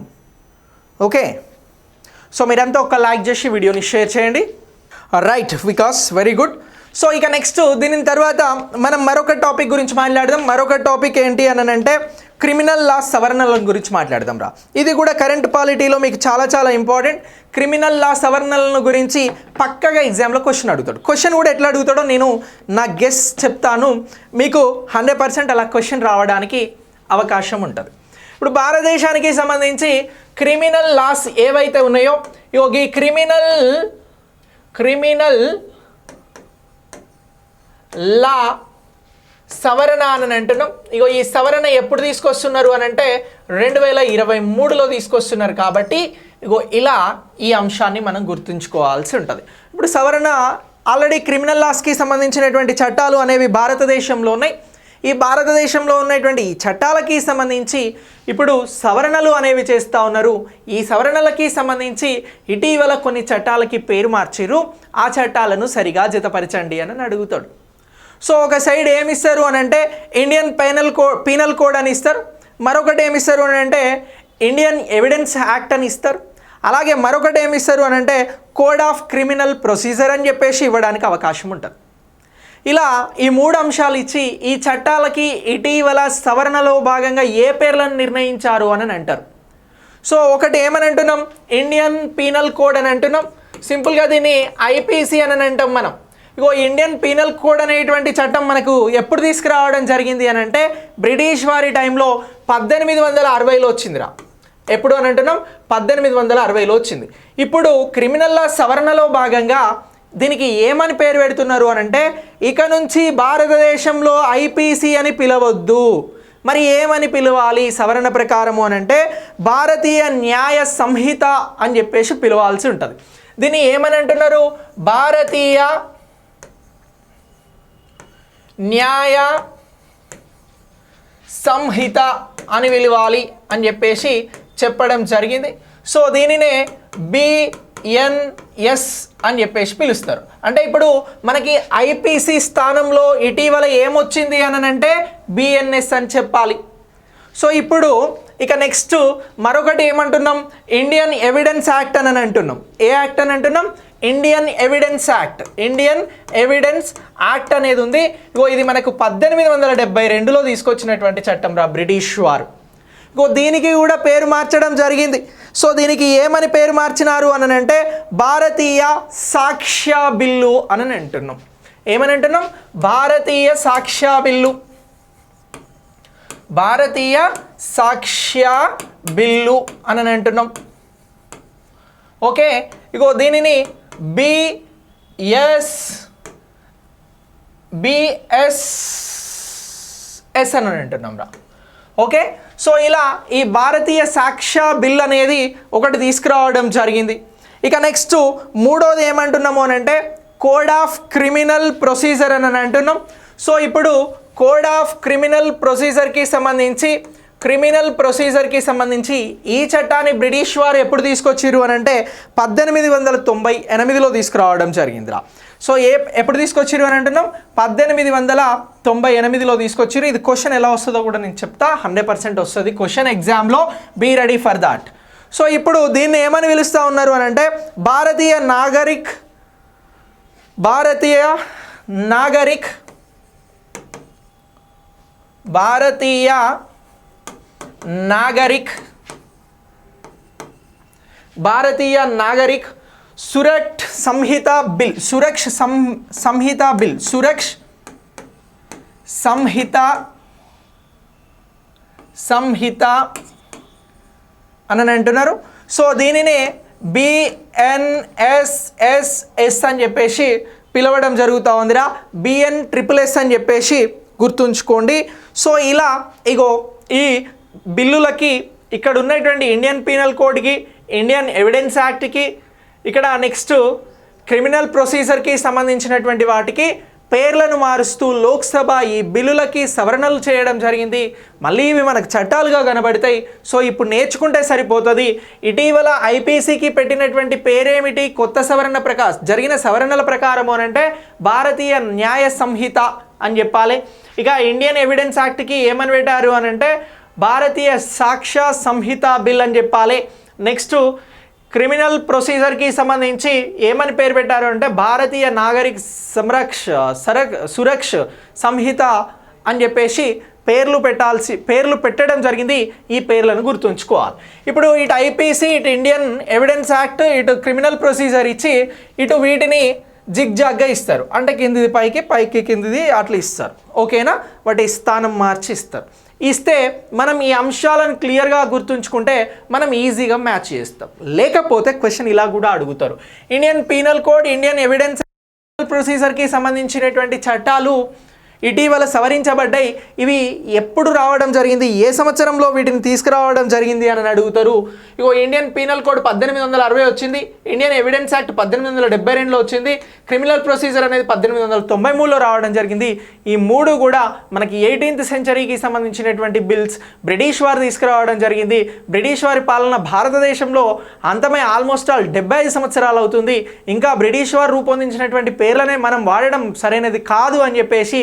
Speaker 1: ఓకే, సో మీరంతా ఒక లైక్ చేసి వీడియోని షేర్ చేయండి. Right, because very good. So ఇక నెక్స్ట్ దీని తర్వాత మనం మరొక టాపిక్ గురించి మాట్లాడదాం. మరొక టాపిక్ ఏంటి అని అంటే క్రిమినల్ లా సవరణల గురించి మాట్లాడదాం రా. ఇది కూడా కరెంట్ పాలిటీలో మీకు చాలా చాలా ఇంపార్టెంట్. క్రిమినల్ లా సవరణలను గురించి పక్కగా ఎగ్జామ్లో క్వశ్చన్ అడుగుతాడు. క్వశ్చన్ కూడా ఎట్లా అడుగుతాడో నేను నా గెస్ చెప్తాను, మీకు 100% అలా క్వశ్చన్ రావడానికి అవకాశం ఉంటుంది. ఇప్పుడు భారతదేశానికి సంబంధించి క్రిమినల్ లాస్ ఏవైతే ఉన్నాయో ఈ క్రిమినల్ లా సవరణ అని అంటున్నాం. ఇగో ఈ సవరణ ఎప్పుడు తీసుకొస్తున్నారు అని అంటే 2023లో తీసుకొస్తున్నారు. కాబట్టి ఇగో ఇలా ఈ అంశాన్ని మనం గుర్తుంచుకోవాల్సి ఉంటుంది. ఇప్పుడు సవరణ ఆల్రెడీ క్రిమినల్ లాస్కి సంబంధించినటువంటి చట్టాలు అనేవి భారతదేశంలో ఉన్నాయి. ఈ భారతదేశంలో ఉన్నటువంటి ఈ చట్టాలకి సంబంధించి ఇప్పుడు సవరణలు అనేవి చేస్తూ ఉన్నారు. ఈ సవరణలకి సంబంధించి ఇటీవల కొన్ని చట్టాలకి పేరు మార్చిరు. ఆ చట్టాలను సరిగా జతపరచండి అని అడుగుతాడు. సో ఒక సైడ్ ఏమి ఇస్తారు అని అంటే ఇండియన్ పీనల్ కోడ్ అని ఇస్తారు. మరొకటి ఏమి ఇస్తారు అని అంటే ఇండియన్ ఎవిడెన్స్ యాక్ట్ అని ఇస్తారు. అలాగే మరొకటి ఏమి ఇస్తారు అని అంటే కోడ్ ఆఫ్ క్రిమినల్ ప్రొసీజర్ అని చెప్పేసి ఇవ్వడానికి అవకాశం ఉంటుంది. ఇలా ఈ 3 అంశాలు ఇచ్చి ఈ చట్టాలకి ఇటీవల సవరణలో భాగంగా ఏ పేర్లను నిర్ణయించారు అని అంటారు. సో ఒకటి ఏమని అంటున్నాం, ఇండియన్ పీనల్ కోడ్ అని అంటున్నాం. సింపుల్గా దీన్ని ఐపీసీ అని అంటాం మనం. ఇగో ఇండియన్ పీనల్ కోడ్ అనేటువంటి చట్టం మనకు ఎప్పుడు తీసుకురావడం జరిగింది అని అంటే బ్రిటిష్ వారి టైంలో 1860లో వచ్చిందిరా. ఎప్పుడు అని అంటున్నాం 1860లో వచ్చింది. ఇప్పుడు క్రిమినల్ లా సవరణలో భాగంగా దీనికి ఏమని పేరు పెడుతున్నారు అని అంటే ఇక నుంచి భారతదేశంలో ఐపీసీ అని పిలవద్దు. మరి ఏమని పిలవాలి సవరణ ప్రకారము అని అంటే భారతీయ న్యాయ సంహిత అని చెప్పేసి పిలవాల్సి ఉంటుంది. దీన్ని ఏమని అంటున్నారు, భారతీయ న్యాయ సంహిత అని పిలవాలి అని చెప్పేసి చెప్పడం జరిగింది. సో దీనినే బిఎన్ఎస్ అని చెప్పేసి పిలుస్తారు. అంటే ఇప్పుడు మనకి ఐపీసీ స్థానంలో ఇటీవల ఏమొచ్చింది అని అంటే బిఎన్ఎస్ అని చెప్పాలి. సో ఇప్పుడు ఇక నెక్స్ట్ మరొకటి ఏమంటున్నాం, ఇండియన్ ఎవిడెన్స్ యాక్ట్ అని అంటున్నాం. ఏ యాక్ట్ అని అంటున్నాం? Indian evidence act. Indian evidence act అనేది ఉంది. ఇది మనకు 1872లో తీసుకొచ్చినటువంటి చట్టం రా బ్రిటిష్ వారు. దీనికి కూడా పేరు మార్చడం జరిగింది. సో దీనికి ఏమని పేరు మార్చినారు అని అంటే భారతీయ సాక్ష్య బిల్లు అని అంటున్నాం. ఏమని అంటున్నాం? భారతీయ సాక్ష్య బిల్లు. భారతీయ సాక్ష్య బిల్లు అని అంటున్నాం. ఓకే, దీనిని బిఎస్ఎస్ అని అంటున్నాం రా. ఓకే, సో ఇలా ఈ భారతీయ సాక్ష్య బిల్ అనేది ఒకటి తీసుకురావడం జరిగింది. ఇక నెక్స్ట్ మూడోది ఏమంటున్నాము అని అంటే కోడ్ ఆఫ్ క్రిమినల్ ప్రొసీజర్ అని అంటున్నాం. సో ఇప్పుడు కోడ్ ఆఫ్ క్రిమినల్ ప్రొసీజర్కి సంబంధించి ఈ చట్టాన్ని బ్రిటిష్ వారు ఎప్పుడు తీసుకొచ్చిర్రు అని అంటే 1898లో తీసుకురావడం జరిగిందిరా. సో ఎప్పుడు తీసుకొచ్చిర్రు అని అంటున్నాం? 1898లో తీసుకొచ్చిర్రు. ఇది క్వశ్చన్ ఎలా వస్తుందో కూడా నేను చెప్తా. 100% వస్తుంది క్వశ్చన్ ఎగ్జామ్లో. Be ready for that. So ఇప్పుడు దీన్ని ఏమని పిలుస్తూ ఉన్నారు అని అంటే భారతీయ నాగరిక్ సురక్ష సంహిత అని అంటున్నారు. సో దీనినే బిఎన్ఎస్ఎస్ఎస్ అని చెప్పేసి పిలవడం జరుగుతూ ఉందిరా. బిఎన్ఎస్ఎస్ అని చెప్పేసి గుర్తుంచుకోండి. సో ఇలా ఈ బిల్లులకి ఇక్కడ ఉన్నటువంటి ఇండియన్ పీనల్ కోడ్కి, ఇండియన్ ఎవిడెన్స్ యాక్ట్కి, ఇక్కడ నెక్స్ట్ క్రిమినల్ ప్రొసీజర్కి సంబంధించినటువంటి వాటికి పేర్లను మారుస్తూ లోక్సభ ఈ బిల్లులకి సవరణలు చేయడం జరిగింది. మళ్ళీ ఇవి మనకు చట్టాలుగా కనబడతాయి. సో ఇప్పుడు నేర్చుకుంటే సరిపోతుంది. ఇటీవల ఐపీసీకి పెట్టినటువంటి పేరేమిటి? కొత్త జరిగిన సవరణల ప్రకారం అనంటే భారతీయ న్యాయ సంహిత అని చెప్పాలి. ఇక ఇండియన్ ఎవిడెన్స్ యాక్ట్కి ఏమని పెట్టారు అని అంటే భారతీయ సాక్ష్య సంహిత బిల్ అని చెప్పాలి. నెక్స్ట్ క్రిమినల్ ప్రొసీజర్కి సంబంధించి ఏమని పేరు పెట్టారు అంటే భారతీయ నాగరిక సురక్ష సంహిత అని చెప్పేసి పేర్లు పెట్టడం జరిగింది. ఈ పేర్లను గుర్తుంచుకోవాలి. ఇప్పుడు ఇటు ఐపీసీ, ఇటు ఇండియన్ ఎవిడెన్స్ యాక్ట్, ఇటు క్రిమినల్ ప్రొసీజర్ ఇచ్చి ఇటు వీటిని జిగ్జాగ్గా ఇస్తారు. అంటే కిందిది పైకి కిందిది అట్లా ఇస్తారు. ఓకేనా? వాటి స్థానం మార్చి ఇస్తే మనం ఈ అంశాలను క్లియర్గా గుర్తుంచుకుంటే మనం ఈజీగా మ్యాచ్ చేస్తాం. లేకపోతే క్వశ్చన్ ఇలా కూడా అడుగుతారు. Indian penal code, Indian evidence ప్రొసీజర్కి సంబంధించినటువంటి చట్టాలు ఇటీవల సవరించబడ్డాయి. ఇవి ఎప్పుడు రావడం జరిగింది, ఏ సంవత్సరంలో వీటిని తీసుకురావడం జరిగింది అని అడుగుతారు. ఇండియన్ పీనల్ కోడ్ 1860 వచ్చింది. ఇండియన్ ఎవిడెన్స్ యాక్ట్ 1872లో వచ్చింది. క్రిమినల్ ప్రొసీజర్ అనేది 1893లో రావడం జరిగింది. ఈ మూడు కూడా మనకి 18th సెంచరీకి సంబంధించినటువంటి బిల్స్. బ్రిటిష్ వారు తీసుకురావడం జరిగింది. బ్రిటిష్ వారి పాలన భారతదేశంలో అంతమే ఆల్మోస్ట్ 75 సంవత్సరాలు అవుతుంది. ఇంకా బ్రిటిష్ వారు రూపొందించినటువంటి పేర్లనే మనం వాడడం సరైనది కాదు అని చెప్పేసి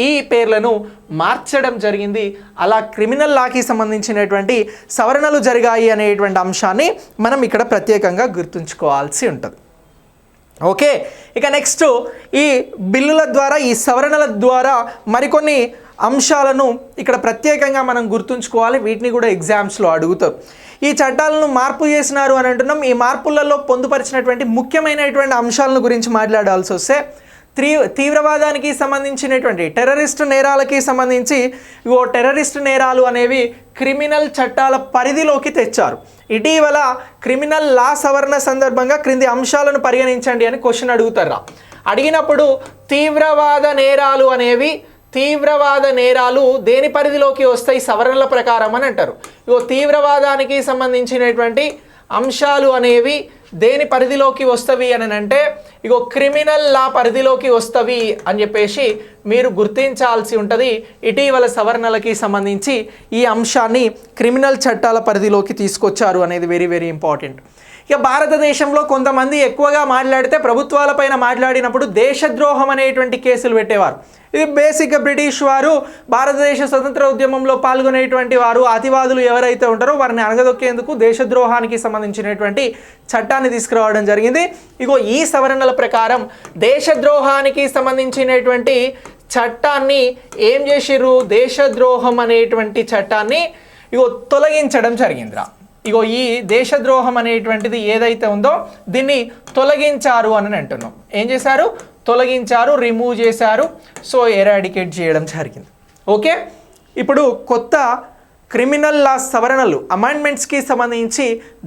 Speaker 1: ఈ పేర్లను మార్చడం జరిగింది. అలా క్రిమినల్ లాకి సంబంధించినటువంటి సవరణలు జరిగాయి అనేటువంటి అంశాన్ని మనం ఇక్కడ ప్రత్యేకంగా గుర్తుంచుకోవాల్సి ఉంటుంది. ఓకే, ఇక నెక్స్ట్ ఈ బిల్లుల ద్వారా, ఈ సవరణల ద్వారా మరికొన్ని అంశాలను ఇక్కడ ప్రత్యేకంగా మనం గుర్తుంచుకోవాలి. వీటిని కూడా ఎగ్జామ్స్లో అడుగుతారు. ఈ చట్టాలను మార్పు చేసినారు అని అంటున్నాం. ఈ మార్పులలో పొందుపరిచినటువంటి ముఖ్యమైనటువంటి అంశాలను గురించి మాట్లాడాల్సి వస్తే తీవ్రవాదానికి సంబంధించినటువంటి టెర్రరిస్ట్ నేరాలకి సంబంధించి టెర్రరిస్ట్ నేరాలు అనేవి క్రిమినల్ చట్టాల పరిధిలోకి తెచ్చారు. ఇటీవల క్రిమినల్ లా సవరణ సందర్భంగా క్రింది అంశాలను పరిగణించండి అని క్వశ్చన్ అడుగుతారా. అడిగినప్పుడు తీవ్రవాద నేరాలు దేని పరిధిలోకి వస్తాయి సవరణల ప్రకారం అని అంటారు. తీవ్రవాదానికి సంబంధించినటువంటి అంశాలు అనేవి దేని పరిధిలోకి వస్తవి అని అంటే క్రిమినల్ లా పరిధిలోకి వస్తవి అని చెప్పేసి మీరు గుర్తించాల్సి ఉంటుంది. ఇటీవల సవరణలకి సంబంధించి ఈ అంశాన్ని క్రిమినల్ చట్టాల పరిధిలోకి తీసుకొచ్చారు అనేది వెరీ వెరీ ఇంపార్టెంట్. ఇక భారతదేశంలో కొంతమంది ఎక్కువగా మాట్లాడితే ప్రభుత్వాలపైన మాట్లాడినప్పుడు దేశద్రోహం అనేటువంటి కేసులు పెట్టేవారు. ఇది బేసిక్గా బ్రిటిష్ వారు భారతదేశ స్వతంత్ర ఉద్యమంలో పాల్గొనేటువంటి వారు అతివాదులు ఎవరైతే ఉంటారో వారిని అణగదొక్కేందుకు దేశద్రోహానికి సంబంధించినటువంటి చట్టాన్ని తీసుకురావడం జరిగింది. ఇగో ఈ సవరణల ప్రకారం దేశద్రోహానికి సంబంధించినటువంటి చట్టాన్ని ఏం చేసిర్రు, దేశద్రోహం అనేటువంటి చట్టాన్ని ఇగో తొలగించడం జరిగిందిరా. ఇగో ఈ దేశద్రోహం అనేటువంటిది ఏదైతే ఉందో దీన్ని తొలగించారు అని అంటున్నాం. ఏం చేశారు, తొలగించారు, రిమూవ్ చేశారు, సో ఎరాడికేట్ చేయడం జరిగింది. ఓకే, ఇప్పుడు కొత్త క్రిమినల్ లా సవరణలు అమెండ్మెంట్స్కి సంబంధించి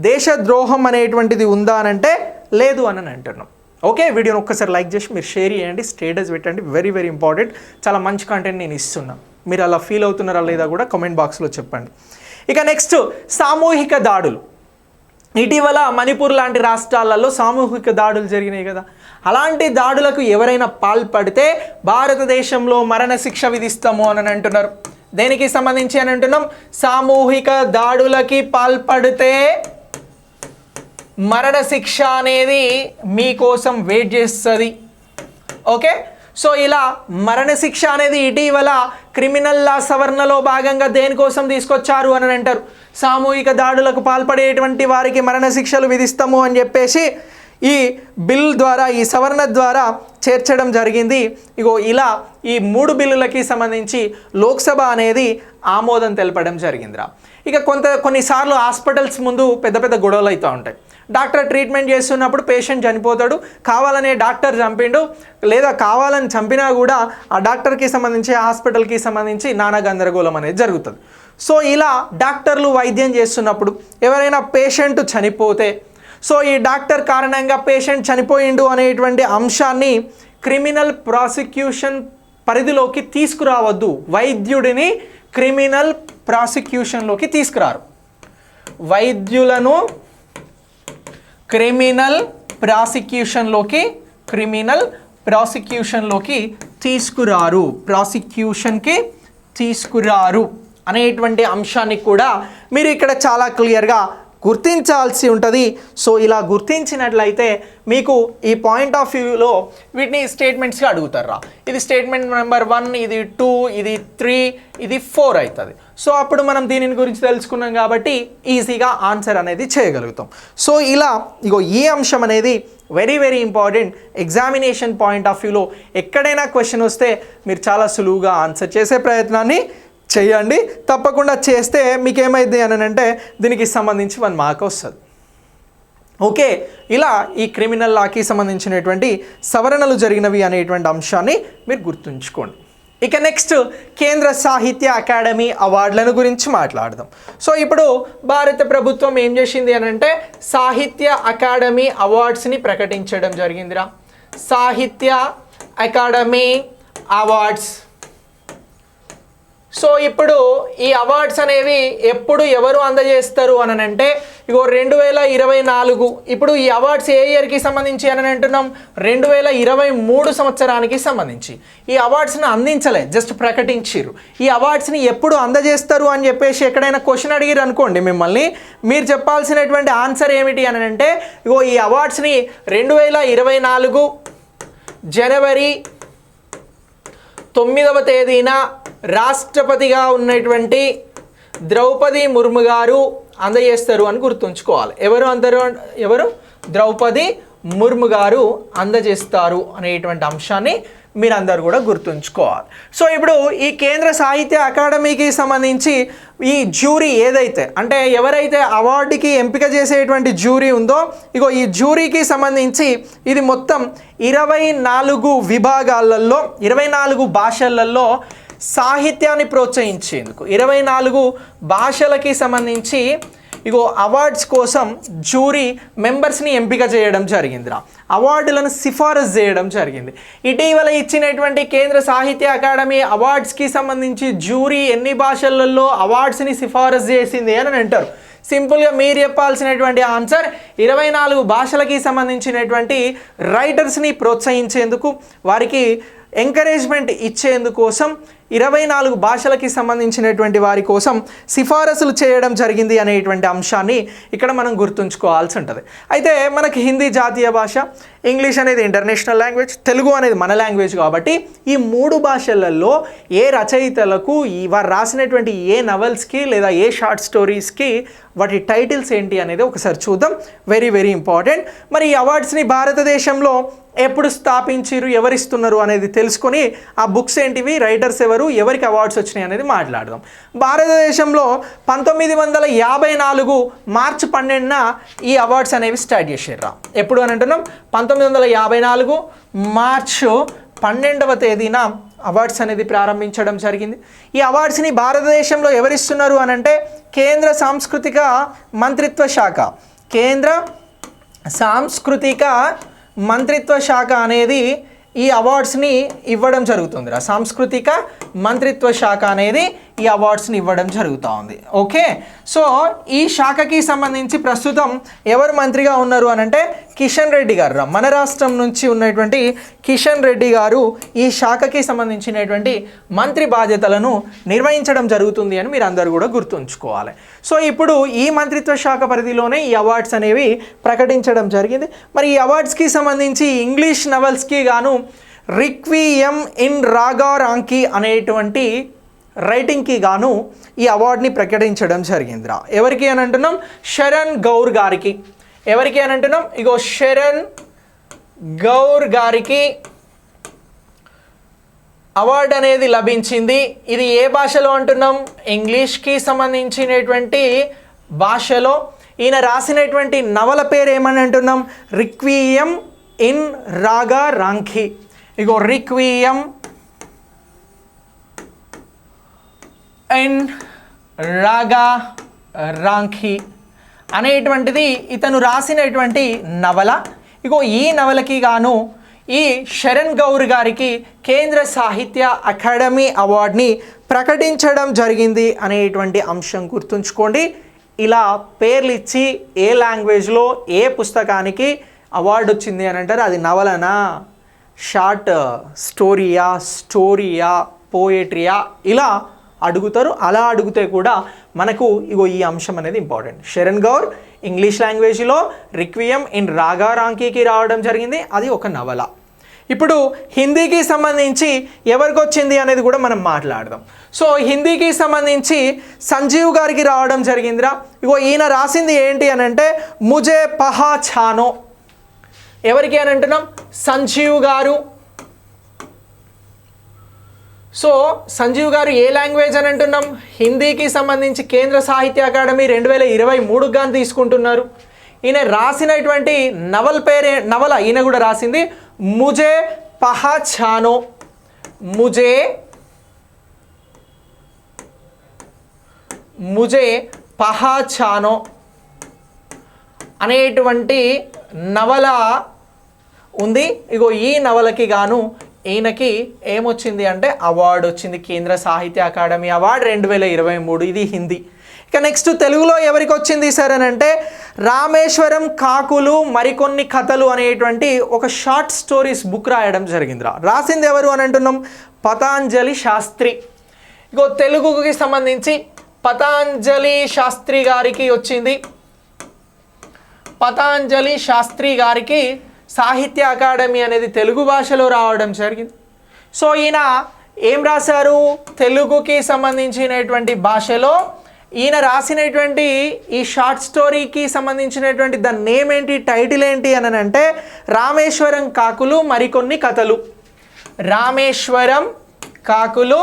Speaker 1: దేశద్రోహం అనేటువంటిది ఉందా అని అంటే లేదు అని అంటున్నాం. ఓకే, వీడియోని ఒక్కసారి లైక్ చేసి మీరు షేర్ చేయండి, స్టేటస్ పెట్టండి, వెరీ వెరీ ఇంపార్టెంట్. చాలా మంచి కంటెంట్ నేను ఇస్తున్నాను, మీరు అలా ఫీల్ అవుతున్నారా లేదా కూడా కామెంట్ బాక్స్లో చెప్పండి. ఇక నెక్స్ట్ సామూహిక దాడులు. ఇటీవల మణిపూర్ లాంటి రాష్ట్రాలలో సామూహిక దాడులు జరిగినాయి కదా, అలాంటి దాడులకు ఎవరైనా పాల్పడితే భారతదేశంలో మరణశిక్ష విధిస్తాము అని అంటున్నారు. దేనికి సంబంధించి అని అంటున్నాం, సామూహిక దాడులకి పాల్పడితే మరణశిక్ష అనేది మీకోసం వెయిట్ చేస్తుంది. ఓకే, సో ఇలా మరణశిక్ష అనేది ఇటీవల క్రిమినల్ లా సవరణలో భాగంగా దేనికోసం తీసుకొచ్చారు అని అంటారు, సామూహిక దాడులకు పాల్పడేటువంటి వారికి మరణశిక్షలు విధిస్తాము అని చెప్పేసి ఈ బిల్ ద్వారా, ఈ సవరణ ద్వారా చేర్చడం జరిగింది. ఇగో ఇలా ఈ 3 బిల్లులకి సంబంధించి లోక్సభ అనేది ఆమోదం తెలపడం జరిగిందిరా. ఇక కొన్నిసార్లు హాస్పిటల్స్ ముందు పెద్ద పెద్ద గొడవలు అవుతూ ఉంటాయి. డాక్టర్ ట్రీట్మెంట్ చేస్తున్నప్పుడు పేషెంట్ చనిపోతాడు, కావాలనే డాక్టర్ చంపిండు, లేదా కావాలని చంపినా కూడా ఆ డాక్టర్కి సంబంధించి హాస్పిటల్కి సంబంధించి నానా గందరగోళం అనేది జరుగుతుంది. సో ఇలా డాక్టర్లు వైద్యం చేస్తున్నప్పుడు ఎవరైనా పేషెంట్ చనిపోతే, సో ఈ డాక్టర్ కారణంగా పేషెంట్ చనిపోయిండు అనేటువంటి అంశాన్ని క్రిమినల్ ప్రాసిక్యూషన్ పరిధిలోకి తీసుకురావద్దు. వైద్యుడిని క్రిమినల్ ప్రాసిక్యూషన్లోకి తీసుకురారు, వైద్యులను క్రిమినల్ ప్రాసిక్యూషన్లోకి తీసుకురారు అనేటువంటి అంశాన్ని కూడా మీరు ఇక్కడ చాలా క్లియర్గా గుర్తించాల్సి ఉంటుంది. సో ఇలా గుర్తించినట్లయితే మీకు ఈ పాయింట్ ఆఫ్ వ్యూలో వీటిని స్టేట్మెంట్స్గా అడుగుతారా, ఇది స్టేట్మెంట్ నెంబర్ 1, ఇది 2, ఇది 3, ఇది 4 అవుతుంది. సో అప్పుడు మనం దీనిని గురించి తెలుసుకున్నాం కాబట్టి ఈజీగా ఆన్సర్ అనేది చేయగలుగుతాం. సో ఇలా ఇగో ఈ అంశం అనేది very very important. Examination point of వ్యూలో ఎక్కడైనా క్వశ్చన్ వస్తే మీరు చాలా సులువుగా ఆన్సర్ చేసే ప్రయత్నాన్ని చేయండి. తప్పకుండా చేస్తే మీకు ఏమైంది అని అంటే దీనికి సంబంధించి 1 మార్క్ వస్తుంది. ఓకే, ఇలా ఈ క్రిమినల్ లాకి సంబంధించినటువంటి సవరణలు జరిగినవి అనేటువంటి అంశాన్ని మీరు గుర్తుంచుకోండి. ఇక నెక్స్ట్ కేంద్ర సాహిత్య అకాడమీ అవార్డులను గురించి మాట్లాడదాం. సో ఇప్పుడు భారత ప్రభుత్వం ఏం చేసింది అని అంటే సాహిత్య అకాడమీ అవార్డ్స్ని ప్రకటించడం జరిగిందిరా. సాహిత్య అకాడమీ అవార్డ్స్. సో ఇప్పుడు ఈ అవార్డ్స్ అనేవి ఎప్పుడు ఎవరు అందజేస్తారు అని అంటే ఇగో 2024. ఇప్పుడు ఈ అవార్డ్స్ ఏ ఇయర్కి సంబంధించి అని అంటున్నాం, 2023 సంవత్సరానికి సంబంధించి. ఈ అవార్డ్స్ని అందించలే, జస్ట్ ప్రకటించారు. ఈ అవార్డ్స్ని ఎప్పుడు అందజేస్తారు అని చెప్పేసి ఎక్కడైనా క్వశ్చన్ అడిగారు అనుకోండి మిమ్మల్ని, మీరు చెప్పాల్సినటువంటి ఆన్సర్ ఏమిటి అని అంటే ఇగో ఈ అవార్డ్స్ని 2024 జనవరి 9వ తేదీన రాష్ట్రపతిగా ఉన్నటువంటి ద్రౌపది ముర్ము గారు అందజేస్తారు అని గుర్తుంచుకోవాలి. ఎవరు ద్రౌపది ముర్ము గారు అందజేస్తారు అనేటువంటి అంశాన్ని మీరందరూ కూడా గుర్తుంచుకోవాలి. సో ఇప్పుడు ఈ కేంద్ర సాహిత్య అకాడమీకి సంబంధించి ఈ జ్యూరీ ఏదైతే అంటే ఎవరైతే అవార్డుకి ఎంపిక చేసేటువంటి జ్యూరీ ఉందో ఇగో ఈ జ్యూరీకి సంబంధించి ఇది మొత్తం 24 విభాగాలలో 24 భాషలలో సాహిత్యాన్ని ప్రోత్సహించేందుకు 24 భాషలకి సంబంధించి ఇగో అవార్డ్స్ కోసం జ్యూరీ మెంబర్స్ని ఎంపిక చేయడం జరిగిందిరా. అవార్డులను సిఫారసు చేయడం జరిగింది. ఇటీవల ఇచ్చినటువంటి కేంద్ర సాహిత్య అకాడమీ అవార్డ్స్కి సంబంధించి జ్యూరీ ఎన్ని భాషలలో అవార్డ్స్ని సిఫారసు చేసింది అని అంటారు. సింపుల్గా మీరు చెప్పాల్సినటువంటి ఆన్సర్ 24 భాషలకి సంబంధించినటువంటి రైటర్స్ని ప్రోత్సహించేందుకు వారికి ఎంకరేజ్మెంట్ ఇచ్చేందుకోసం 24 భాషలకి సంబంధించినటువంటి వారి కోసం సిఫారసులు చేయడం జరిగింది అనేటువంటి అంశాన్ని ఇక్కడ మనం గుర్తుంచుకోవాల్సి ఉంటుంది. అయితే మనకి హిందీ జాతీయ భాష, ఇంగ్లీష్ అనేది ఇంటర్నేషనల్ లాంగ్వేజ్, తెలుగు అనేది మన లాంగ్వేజ్ కాబట్టి ఈ 3 భాషలలో ఏ రచయితలకు వారు రాసినటువంటి ఏ నవల్స్కి లేదా ఏ షార్ట్ స్టోరీస్కి వాటి టైటిల్స్ ఏంటి అనేది ఒకసారి చూద్దాం. Very very important. మరి ఈ అవార్డ్స్ని భారతదేశంలో ఎప్పుడు స్థాపించారు, ఎవరిస్తున్నారు అనేది తెలుసుకొని ఆ బుక్స్ ఏంటివి, రైటర్స్ ఎవరు, ఎవరికి అవార్డ్స్ వచ్చినాయి అనేది మాట్లాడదాం. భారతదేశంలో 1954 మార్చి 12న ఈ అవార్డ్స్ అనేవి స్టార్ట్ చేసారు. ఎప్పుడు అని అంటున్నాం? 1954 మార్చు 12వ తేదీన అవార్డ్స్ అనేది ప్రారంభించడం జరిగింది. ఈ అవార్డ్స్ని భారతదేశంలో ఎవరిస్తున్నారు అని అంటే కేంద్ర సాంస్కృతిక మంత్రిత్వ శాఖ, కేంద్ర సాంస్కృతిక మంత్రిత్వ శాఖ అనేది ఈ అవార్డ్స్ని ఇవ్వడం జరుగుతుంది. సాంస్కృతిక మంత్రిత్వ శాఖ అనేది ఈ అవార్డ్స్ని ఇవ్వడం జరుగుతూ ఉంది. ఓకే, సో ఈ శాఖకి సంబంధించి ప్రస్తుతం ఎవరు మంత్రిగా ఉన్నారు అని అంటే కిషన్ రెడ్డి గారు, మన రాష్ట్రం నుంచి ఉన్నటువంటి కిషన్ రెడ్డి గారు ఈ శాఖకి సంబంధించినటువంటి మంత్రి బాధ్యతలను నిర్వహించడం జరుగుతుంది అని మీరు అందరూ కూడా గుర్తుంచుకోవాలి. సో ఇప్పుడు ఈ మంత్రిత్వ శాఖ పరిధిలోనే ఈ అవార్డ్స్ అనేవి ప్రకటించడం జరిగింది. మరి ఈ అవార్డ్స్కి సంబంధించి ఇంగ్లీష్ నవల్స్కి గాను రిక్వియం ఇన్ రాగా రాంకీ అనేటువంటి రైటింగ్కి గాను ఈ అవార్డ్ని ప్రకటించడం జరిగిందిరా. ఎవరికి అని అంటున్నాం? శరణ్ గౌర్ గారికి. ఎవరికి అని అంటున్నాం? ఇగో శరణ్ గౌర్ గారికి అవార్డు అనేది లభించింది. ఇది ఏ భాషలో అంటున్నాం? ఇంగ్లీష్కి సంబంధించినటువంటి భాషలో. ఈయన రాసినటువంటి నవల పేరు ఏమని అంటున్నాం? రిక్వియం ఇన్ రాగా రాంకీ. ఇగో రిక్వియం ఇన్ రాగా రాంకీ అనేటువంటిది ఇతను రాసినటువంటి నవల. ఇగో ఈ నవలకి గాను ఈ శరణ్ గౌర్ గారికి కేంద్ర సాహిత్య అకాడమీ అవార్డ్ని ప్రకటించడం జరిగింది అనేటువంటి అంశం గుర్తుంచుకోండి. ఇలా పేర్లు ఇచ్చి ఏ లాంగ్వేజ్లో ఏ పుస్తకానికి అవార్డు వచ్చింది అని అంటారు, అది నవలనా, షార్ట్ స్టోరీయా, పోయట్రీయా ఇలా అడుగుతారు. అలా అడిగితే కూడా మనకు ఇగో ఈ అంశం అనేది ఇంపార్టెంట్. శరణ్ గౌర్ ఇంగ్లీష్ లాంగ్వేజ్లో రిక్వియం ఇన్ రాగా రాంకీకి రావడం జరిగింది, అది ఒక నవల. ఇప్పుడు హిందీకి సంబంధించి ఎవరికి వచ్చింది అనేది కూడా మనం మాట్లాడదాం. సో హిందీకి సంబంధించి సంజీవ్ గారికి రావడం జరిగిందిరా. ఇగో ఈయన రాసింది ఏంటి అని అంటే ముజే పహాచానో. ఎవరికి అని అంటున్నాం? సంజీవ్ గారు. సో సంజీవ్ గారు ఏ లాంగ్వేజ్ అని అంటున్నాం? హిందీకి సంబంధించి కేంద్ర సాహిత్య అకాడమీ 2023 గాని తీసుకుంటున్నారు. ఈయన రాసినటువంటి నవల ఈయన కూడా రాసింది ముజే పహాచానో. ముజే పహాచానో అనేటువంటి నవల ఉంది. ఇగో ఈ నవలకి గాను ఈయనకి ఏమొచ్చింది అంటే అవార్డు వచ్చింది, కేంద్ర సాహిత్య అకాడమీ అవార్డు 2023. ఇది హిందీ. ఇక నెక్స్ట్ తెలుగులో ఎవరికి వచ్చింది సార్ అని అంటే రామేశ్వరం కాకులు మరికొన్ని కథలు అనేటువంటి ఒక షార్ట్ స్టోరీస్ బుక్ రాయడం జరిగిందిరా. రాసింది ఎవరు అని అంటున్నాం? పతాంజలి శాస్త్రి. ఇగో తెలుగుకి సంబంధించి పతాంజలి శాస్త్రి గారికి వచ్చింది. పతాంజలి శాస్త్రి గారికి సాహిత్య అకాడమీ అనేది తెలుగు భాషలో రావడం జరిగింది. సో ఈయన ఏం రాశారు? తెలుగుకి సంబంధించినటువంటి భాషలో ఈయన రాసినటువంటి ఈ షార్ట్ స్టోరీకి సంబంధించినటువంటి దాని నేమ్ ఏంటి, టైటిల్ ఏంటి అని అంటే రామేశ్వరం కాకులు మరికొన్ని కథలు. రామేశ్వరం కాకులు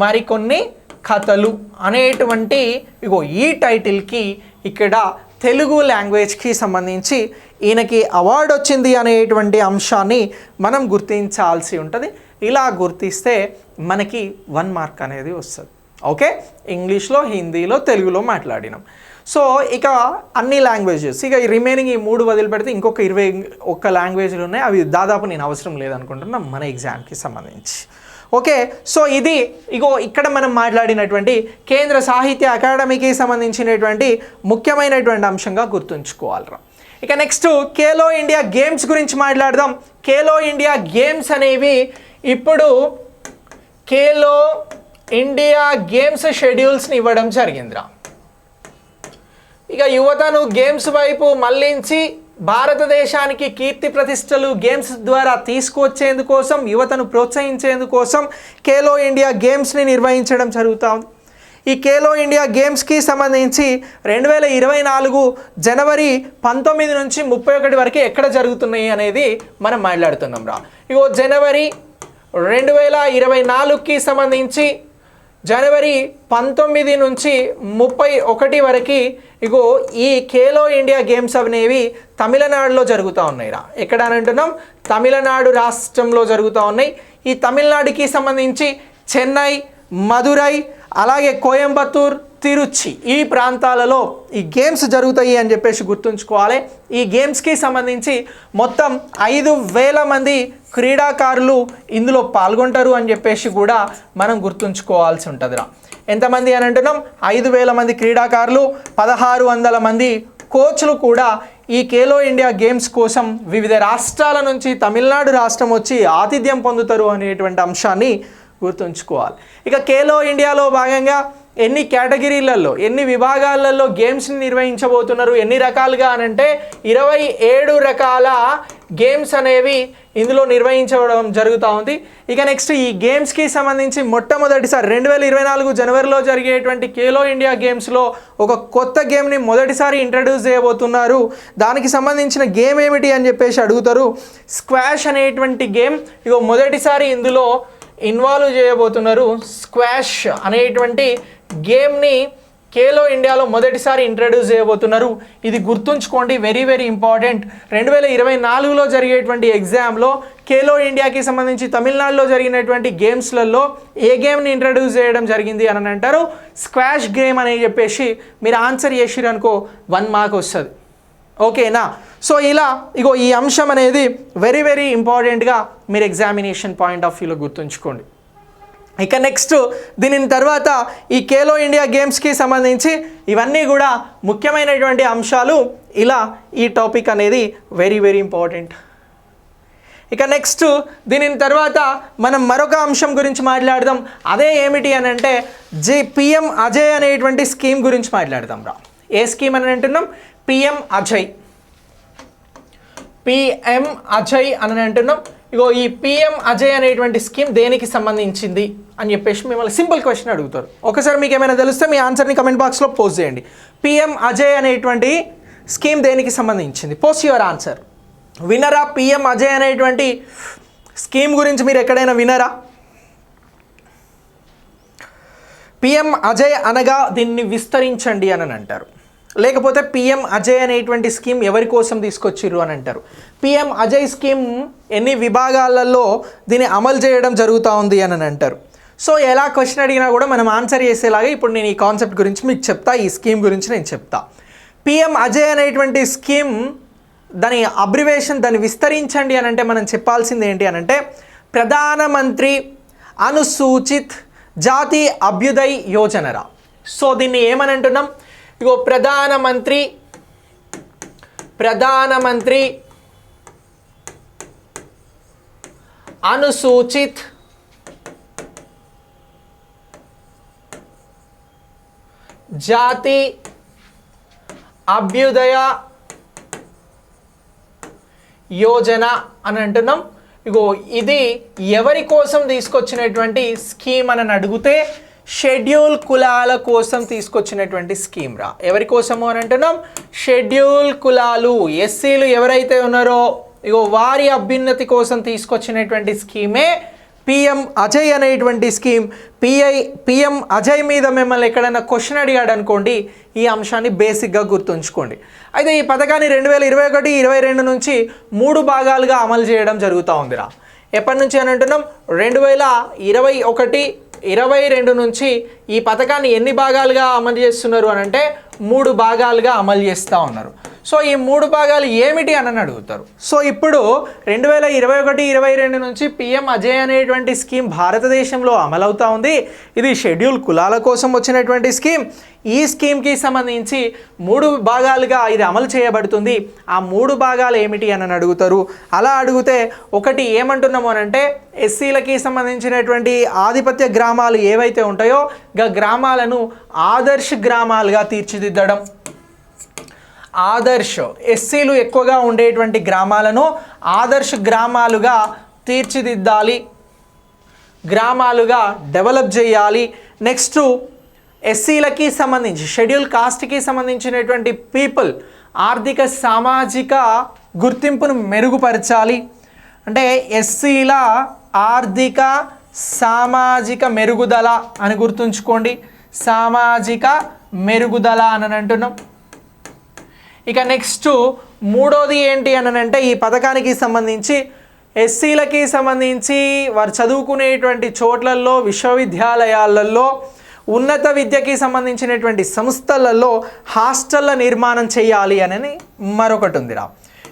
Speaker 1: మరికొన్ని కథలు అనేటువంటి ఇగో ఈ టైటిల్కి ఇక్కడ తెలుగు లాంగ్వేజ్కి సంబంధించి ఈయనకి అవార్డు వచ్చింది అనేటువంటి అంశాన్ని మనం గుర్తించాల్సి ఉంటుంది. ఇలా గుర్తిస్తే మనకి 1 మార్క్ అనేది వస్తుంది. ఓకే, ఇంగ్లీష్లో, హిందీలో, తెలుగులో మాట్లాడినాం. సో ఇక అన్ని లాంగ్వేజెస్, ఇక రిమైనింగ్ ఈ 3 వదిలిపెడితే ఇంకొక 21 లాంగ్వేజ్లు ఉన్నాయి. అవి దాదాపు నేను అవసరం లేదనుకుంటున్నా మన ఎగ్జామ్కి సంబంధించి. ఓకే, సో ఇది ఇగో ఇక్కడ మనం మాట్లాడినటువంటి కేంద్ర సాహిత్య అకాడమీకి సంబంధించినటువంటి ముఖ్యమైనటువంటి అంశంగా గుర్తుంచుకోవాలిరా. ఇక నెక్స్ట్ ఖేలో ఇండియా గేమ్స్ గురించి మాట్లాడదాం. ఖేలో ఇండియా గేమ్స్ అనేవి ఇప్పుడు ఖేలో ఇండియా గేమ్స్ షెడ్యూల్స్ని ఇవ్వడం జరిగిందిరా. ఇక యువతను గేమ్స్ వైపు మళ్లించి భారతదేశానికి కీర్తి ప్రతిష్టలు గేమ్స్ ద్వారా తీసుకువచ్చేందుకోసం, యువతను ప్రోత్సహించేందుకోసం ఖేలో ఇండియా గేమ్స్ని నిర్వహించడం జరుగుతుంది. ఈ ఖేలో ఇండియా గేమ్స్కి సంబంధించి 2024 జనవరి 19 నుంచి 31 వరకు ఎక్కడ జరుగుతున్నాయి అనేది మనం మాట్లాడుతున్నాం రా. ఇగో జనవరి 2024కి సంబంధించి జనవరి 19 నుంచి 31 వరకు ఇగో ఈ ఖేలో ఇండియా గేమ్స్ అనేవి తమిళనాడులో జరుగుతూ ఉన్నాయి రా. ఎక్కడ అని అంటున్నాం? తమిళనాడు రాష్ట్రంలో జరుగుతూ ఉన్నాయి. ఈ తమిళనాడుకి సంబంధించి చెన్నై, మదురై, అలాగే కోయంబత్తూర్, తిరుచి ఈ ప్రాంతాలలో ఈ గేమ్స్ జరుగుతాయి అని చెప్పేసి గుర్తుంచుకోవాలి. ఈ గేమ్స్కి సంబంధించి మొత్తం 5,000 మంది క్రీడాకారులు ఇందులో పాల్గొంటారు అని చెప్పేసి కూడా మనం గుర్తుంచుకోవాల్సి ఉంటుందిరా. ఎంతమంది అని అంటున్నాం? 5,000 మంది క్రీడాకారులు, 1,600 మంది కోచ్లు కూడా ఈ ఖేలో ఇండియా గేమ్స్ కోసం వివిధ రాష్ట్రాల నుంచి తమిళనాడు రాష్ట్రం వచ్చి ఆతిథ్యం పొందుతారు అనేటువంటి అంశాన్ని గుర్తుంచుకోవాలి. ఇక ఖేలో ఇండియాలో భాగంగా ఎన్ని కేటగిరీలలో, ఎన్ని విభాగాలలో గేమ్స్ని నిర్వహించబోతున్నారు, ఎన్ని రకాలుగా అనంటే 27 రకాల గేమ్స్ అనేవి ఇందులో నిర్వహించడం జరుగుతూ ఉంది. ఇక నెక్స్ట్ ఈ గేమ్స్కి సంబంధించి మొట్టమొదటిసారి 2024 జనవరిలో జరిగేటువంటి ఖేలో ఇండియా గేమ్స్లో ఒక కొత్త గేమ్ని మొదటిసారి ఇంట్రడ్యూస్ చేయబోతున్నారు. దానికి సంబంధించిన గేమ్ ఏమిటి అని చెప్పేసి అడుగుతారు. స్క్వాష్ అనేటువంటి గేమ్ ఇగో మొదటిసారి ఇందులో ఇన్వాల్వ్ చేయబోతున్నారు. స్క్వాష్ అనేటువంటి గేమ్ని ఖేలో ఇండియాలో మొదటిసారి ఇంట్రడ్యూస్ చేయబోతున్నారు. ఇది గుర్తుంచుకోండి, వెరీ వెరీ ఇంపార్టెంట్. 2024లో జరిగేటువంటి ఎగ్జామ్లో ఖేలో ఇండియాకి సంబంధించి తమిళనాడులో జరిగినటువంటి గేమ్స్లలో ఏ గేమ్ని ఇంట్రడ్యూస్ చేయడం జరిగింది అని అంటారు? స్క్వాష్ గేమ్ అని చెప్పేసి మీరు ఆన్సర్ చేసిరనుకో 1 మార్క్ వస్తుంది. ఓకేనా? సో ఇలా ఇగో ఈ అంశం అనేది వెరీ వెరీ ఇంపార్టెంట్గా మీరు ఎగ్జామినేషన్ పాయింట్ ఆఫ్ వ్యూలో గుర్తుంచుకోండి. ఇక నెక్స్ట్ దీని తర్వాత ఈ ఖేలో ఇండియా గేమ్స్కి సంబంధించి ఇవన్నీ కూడా ముఖ్యమైనటువంటి అంశాలు. ఇలా ఈ టాపిక్ అనేది వెరీ వెరీ ఇంపార్టెంట్. ఇక నెక్స్ట్ దీని తర్వాత మనం మరొక అంశం గురించి మాట్లాడదాం. అదే ఏమిటి అని అంటే PM అజయ్ అనేటువంటి స్కీమ్ గురించి మాట్లాడదాం రా. ఏ స్కీమ్ అని అంటున్నాం? PM అజయ్ అని అంటున్నాం. ఇగో ఈ PM అజయ్ అనేటువంటి స్కీమ్ దేనికి సంబంధించింది అని చెప్పేసి మిమ్మల్ని సింపుల్ క్వశ్చన్ అడుగుతారు. ఒకసారి మీకు ఏమైనా తెలిస్తే మీ ఆన్సర్ని కమెంట్ బాక్స్లో పోస్ట్ చేయండి. PM అజయ్ అనేటువంటి స్కీమ్ దేనికి సంబంధించింది? Post your answer. వినరా? PM అజయ్ అనేటువంటి స్కీమ్ గురించి మీరు ఎక్కడైనా వినరా? PM అజయ్ అనగా దీన్ని విస్తరించండి అని అంటారు. లేకపోతే PM అజయ్ అనేటువంటి స్కీమ్ ఎవరి కోసం తీసుకొచ్చిర్రు అని అంటారు. PM అజయ్ స్కీమ్ ఎన్ని విభాగాలలో దీన్ని అమలు చేయడం జరుగుతూ ఉంది అని అంటారు. సో ఎలా క్వశ్చన్ అడిగినా కూడా మనం ఆన్సర్ చేసేలాగా ఇప్పుడు నేను ఈ కాన్సెప్ట్ గురించి మీకు చెప్తా, ఈ స్కీమ్ గురించి నేను చెప్తా. PM అజయ్ అనేటువంటి స్కీమ్ దాని అబ్రివేషన్, దాన్ని విస్తరించండి అని అంటే మనం చెప్పాల్సింది ఏంటి అని అంటే ప్రధానమంత్రి అనుసూచిత్ జాతి అభ్యుదయ్ యోజనరా. సో దీన్ని ఏమని అంటున్నాం? ఇగో ప్రధానమంత్రి అనుసూచిత్ జాతి అభ్యుదయ యోజన అని అంటున్నాం. ఇగో ఇది ఎవరి కోసం తీసుకొచ్చినటువంటి స్కీమ్ అని అడిగితే షెడ్యూల్ కులాల కోసం తీసుకొచ్చినటువంటి స్కీమ్ రా. ఎవరి కోసము అని అంటున్నాం? షెడ్యూల్ కులాలు, ఎస్సీలు ఎవరైతే ఉన్నారో ఇగో వారి అభ్యున్నతి కోసం తీసుకొచ్చినటువంటి స్కీమే PM అజయ్ అనేటువంటి స్కీమ్. PM అజయ్ మీద మిమ్మల్ని ఎక్కడైనా క్వశ్చన్ అడిగాడు అనుకోండి, ఈ అంశాన్ని బేసిక్గా గుర్తుంచుకోండి. అయితే ఈ పథకాన్ని 2021-22 నుంచి 3 భాగాలుగా అమలు చేయడం జరుగుతూ ఉందిరా. ఎప్పటి నుంచి అని అంటున్నాం? 2021-22 నుంచి ఈ పథకాన్ని ఎన్ని భాగాలుగా అమలు చేస్తున్నారు అని అంటే 3 భాగాలుగా అమలు చేస్తూ ఉన్నారు. సో ఈ 3 భాగాలు ఏమిటి అని అడుగుతారు. సో ఇప్పుడు 2021-22 నుంచి పిఎం అజయ్ అనేటువంటి స్కీమ్ భారతదేశంలో అమలవుతా ఉంది. ఇది షెడ్యూల్ కులాల కోసం వచ్చినటువంటి స్కీమ్. ఈ స్కీమ్కి సంబంధించి 3 భాగాలుగా ఇది అమలు చేయబడుతుంది. ఆ 3 భాగాలు ఏమిటి అని అడుగుతారు. అలా అడిగితే ఒకటి ఏమంటున్నాము అనంటే ఎస్సీలకి సంబంధించినటువంటి ఆధిపత్య గ్రామాలు ఏవైతే ఉంటాయో గ్రామాలను ఆదర్శ గ్రామాలుగా తీర్చిదిద్దడం. ఆదర్శ ఎస్సీలు ఎక్కువగా ఉండేటువంటి గ్రామాలను ఆదర్శ గ్రామాలుగా తీర్చిదిద్దాలి, గ్రామాలుగా డెవలప్ చేయాలి. నెక్స్ట్ ఎస్సీలకి సంబంధించి షెడ్యూల్ కాస్ట్కి సంబంధించినటువంటి పీపుల్ ఆర్థిక సామాజిక గుర్తింపును మెరుగుపరచాలి. అంటే ఎస్సీల ఆర్థిక సామాజిక మెరుగుదల అని గుర్తుంచుకోండి. సామాజిక మెరుగుదల అని అంటున్నాం. ఇక నెక్స్ట్ మూడోది ఏంటి అని అంటే ఈ పథకానికి సంబంధించి ఎస్సీలకి సంబంధించి వారు చదువుకునేటువంటి చోట్లలో, విశ్వవిద్యాలయాలలో, ఉన్నత విద్యకి సంబంధించినటువంటి సంస్థలలో హాస్టళ్ళ నిర్మాణం చేయాలి అని మరొకటి ఉందిరా.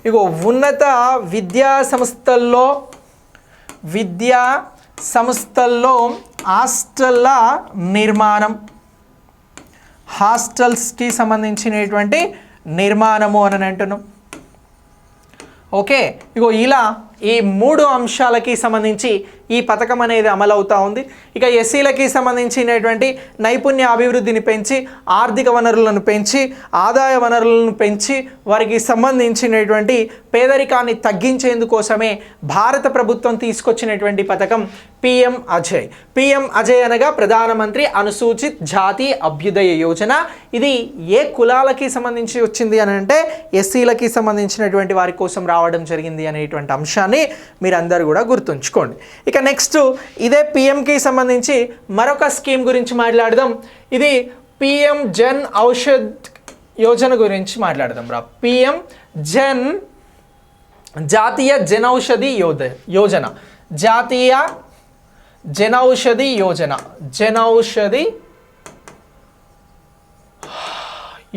Speaker 1: ఇగో ఉన్నత విద్యా సంస్థల్లో హాస్టళ్ళ నిర్మాణం, హాస్టల్స్కి సంబంధించినటువంటి నిర్మాణము అని అంటున్నాం. ఓకే, ఇగో ఇలా ఈ 3 అంశాలకి సంబంధించి ఈ పథకం అనేది అమలవుతూ ఉంది. ఇక ఎస్సీలకి సంబంధించినటువంటి నైపుణ్య అభివృద్ధిని పెంచి, ఆర్థిక వనరులను పెంచి, ఆదాయ వనరులను పెంచి వారికి సంబంధించినటువంటి పేదరికాన్ని తగ్గించేందుకోసమే భారత ప్రభుత్వం తీసుకొచ్చినటువంటి పథకం పిఎం అజయ్. పిఎం అజయ్ అనగా ప్రధానమంత్రి అనుసూచిత్ జాతి అభ్యుదయ యోజన. ఇది ఏ కులాలకి సంబంధించి వచ్చింది అని అంటే ఎస్సీలకి సంబంధించినటువంటి వారి కోసం రావడం జరిగింది అనేటువంటి అంశాన్ని మీరందరూ కూడా గుర్తుంచుకోండి. ఇక నెక్స్ట్ ఇదే పిఎంకి సంబంధించి మరొక స్కీమ్ గురించి మాట్లాడదాం. ఇది పిఎం జన్ ఔషధ్ యోజన గురించి మాట్లాడదాం రా. పిఎం జాతీయ జనౌషధి యోజన, జాతీయ జనౌషధి యోజన, జనౌషధి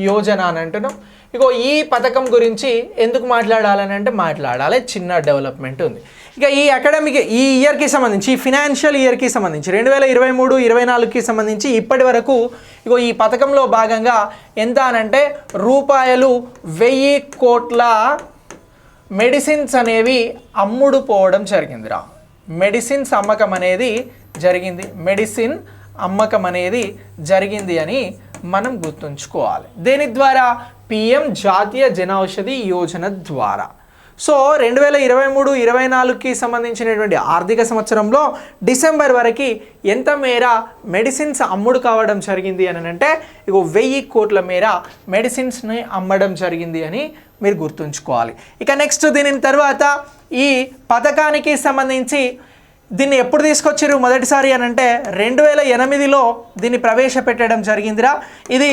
Speaker 1: యోజన అని అంటున్నాం. ఇగో ఈ పథకం గురించి ఎందుకు మాట్లాడాలని అంటే మాట్లాడాలి, చిన్న డెవలప్మెంట్ ఉంది. ఇక ఈ అకాడమిక్ ఈ ఇయర్కి సంబంధించి, ఈ ఫినాన్షియల్ ఇయర్కి సంబంధించి 2023-24కి సంబంధించి ఇప్పటి వరకు ఇగో ఈ పథకంలో భాగంగా ఎంత అనంటే ₹1000 కోట్ల మెడిసిన్స్ అనేవి అమ్ముడు పోవడం జరిగిందిరా. మెడిసిన్స్ అమ్మకం అనేది జరిగింది, మెడిసిన్ అమ్మకం అనేది జరిగింది అని మనం గుర్తుంచుకోవాలి. దేని ద్వారా? పిఎం జాతీయ జనౌషధి యోజన ద్వారా. సో 2023-24కి సంబంధించినటువంటి ఆర్థిక సంవత్సరంలో డిసెంబర్ వరకు ఎంత మేర మెడిసిన్స్ అమ్ముడు కావడం జరిగింది అని అంటే ఇగో 1000 కోట్ల మేర మెడిసిన్స్ని అమ్మడం జరిగింది అని మీరు గుర్తుంచుకోవాలి. ఇక నెక్స్ట్ దీని తర్వాత ఈ పథకానికి సంబంధించి దీన్ని ఎప్పుడు తీసుకొచ్చారు మొదటిసారి అని అంటే 2008లో దీన్ని ప్రవేశపెట్టడం జరిగిందిరా. ఇది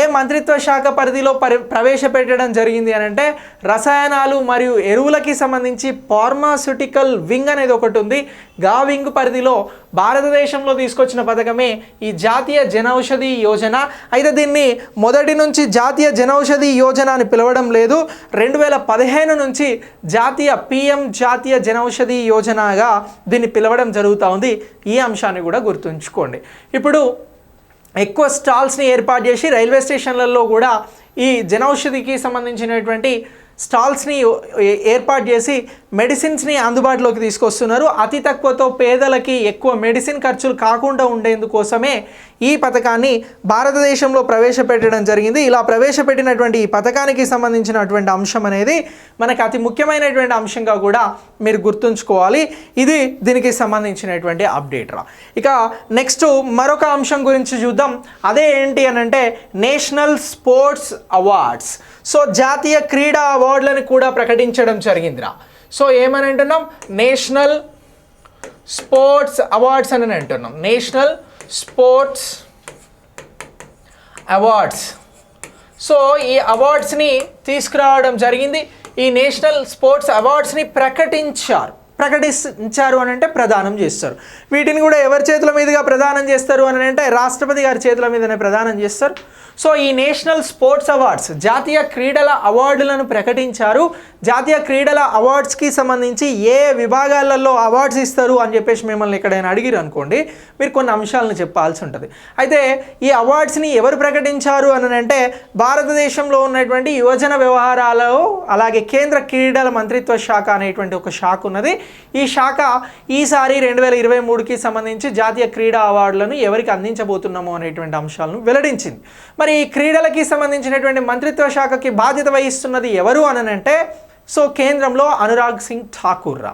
Speaker 1: ఏ మంత్రిత్వ శాఖ పరిధిలో ప్రవేశపెట్టడం జరిగింది అని అంటే రసాయనాలు మరియు ఎరువులకి సంబంధించి ఫార్మాస్యూటికల్ వింగ్ అనేది ఒకటి ఉంది. గా వింగ్ పరిధిలో భారతదేశంలో తీసుకొచ్చిన పథకమే ఈ జాతీయ జనౌషధి యోజన. అయితే దీన్ని మొదటి నుంచి జాతీయ జనౌషధి యోజన అని పిలవడం లేదు. 2015 నుంచి పిఎం జాతీయ జనౌషధి యోజనగా దీన్ని పిలవడం జరుగుతూ ఉంది. ఈ అంశాన్ని కూడా గుర్తుంచుకోండి. ఇప్పుడు ఎక్కువ స్టాల్స్ని ఏర్పాటు చేసి రైల్వే స్టేషన్లలో కూడా ఈ జనౌషధికి సంబంధించినటువంటి స్టాల్స్ని ఏర్పాటు చేసి మెడిసిన్స్ని అందుబాటులోకి తీసుకొస్తున్నారు. అతి తక్కువతో పేదలకి ఎక్కువ మెడిసిన్ ఖర్చులు కాకుండా ఉండేందుకోసమే ఈ పథకాన్ని భారతదేశంలో ప్రవేశపెట్టడం జరిగింది. ఇలా ప్రవేశపెట్టినటువంటి ఈ పథకానికి సంబంధించినటువంటి అంశం అనేది మనకు అతి ముఖ్యమైనటువంటి అంశంగా కూడా మీరు గుర్తుంచుకోవాలి. ఇది దీనికి సంబంధించినటువంటి అప్డేట్ రా. ఇక నెక్స్ట్ మరొక అంశం గురించి చూద్దాం. అదే ఏంటి అని అంటే నేషనల్ స్పోర్ట్స్ అవార్డ్స్. సో జాతీయ క్రీడా అవార్డులను కూడా ప్రకటించడం జరిగిందిరా. సో ఏమని అంటున్నాం? నేషనల్ స్పోర్ట్స్ అవార్డ్స్ అని అంటున్నాం. National sports awards. సో ఈ అవార్డ్స్ని తీసుకురావడం జరిగింది. ఈ నేషనల్ స్పోర్ట్స్ అవార్డ్స్ని ప్రకటించారు అని అంటే ప్రదానం చేస్తారు. వీటిని కూడా ఎవరి చేతుల మీదుగా ప్రదానం చేస్తారు అని అంటే రాష్ట్రపతి గారి చేతుల మీదనే ప్రదానం చేస్తారు. సో ఈ నేషనల్ స్పోర్ట్స్ అవార్డ్స్ జాతీయ క్రీడల అవార్డులను ప్రకటించారు. జాతీయ క్రీడల అవార్డ్స్కి సంబంధించి ఏ విభాగాలలో అవార్డ్స్ ఇస్తారు అని చెప్పేసి మిమ్మల్ని ఎక్కడైనా అడిగిరు అనుకోండి, మీరు కొన్ని అంశాలను చెప్పాల్సి ఉంటుంది. అయితే ఈ అవార్డ్స్ని ఎవరు ప్రకటించారు అని అంటే భారతదేశంలో ఉన్నటువంటి యువజన వ్యవహారాలు అలాగే కేంద్ర క్రీడల మంత్రిత్వ శాఖ అనేటువంటి ఒక శాఖ ఉన్నది. ఈ శాఖ ఈసారి 2023కి సంబంధించి జాతీయ క్రీడా అవార్డులను ఎవరికి అందించబోతున్నామో అనేటువంటి అంశాలను వెల్లడించింది. మరి ఈ క్రీడలకి సంబంధించినటువంటి మంత్రిత్వ శాఖకి బాధ్యత వహిస్తున్నది ఎవరు అని అంటే సో కేంద్రంలో అనురాగ్ సింగ్ ఠాకూర్ రా.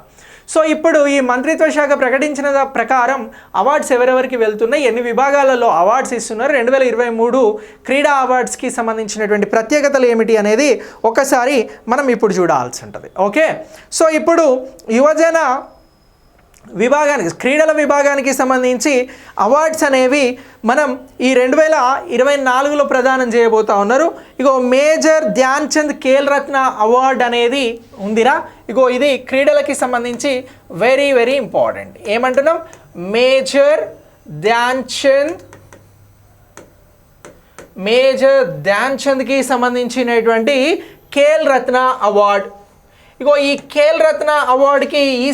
Speaker 1: సో ఇప్పుడు ఈ మంత్రిత్వ శాఖ ప్రకటించిన ప్రకారం అవార్డ్స్ ఎవరెవరికి వెళ్తున్నాయి, ఎన్ని విభాగాలలో అవార్డ్స్ ఇస్తున్నారు, 2023 క్రీడా అవార్డ్స్కి సంబంధించినటువంటి ప్రత్యేకతలు ఏమిటి అనేది ఒకసారి మనం ఇప్పుడు చూడాల్సి ఉంటుంది. ఓకే, సో ఇప్పుడు యువజన విభాగానికి క్రీడల విభాగానికి సంబంధించి అవార్డ్స్ అనేవి మనం ఈ 2024లో ప్రదానం చేయబోతా ఉన్నారు. ఇగో మేజర్ ధ్యాన్ చంద్ ఖేల్ రత్న అవార్డ్ అనేది ఉందిరా. ఇగో ఇది క్రీడలకి సంబంధించి వెరీ వెరీ ఇంపార్టెంట్. ఏమంటున్నాం, మేజర్ ధ్యాన్ చంద్కి సంబంధించినటువంటి ఖేల్ రత్న అవార్డ్. ఇగో ఈ ఖేల్ రత్న అవార్డుకి ఈ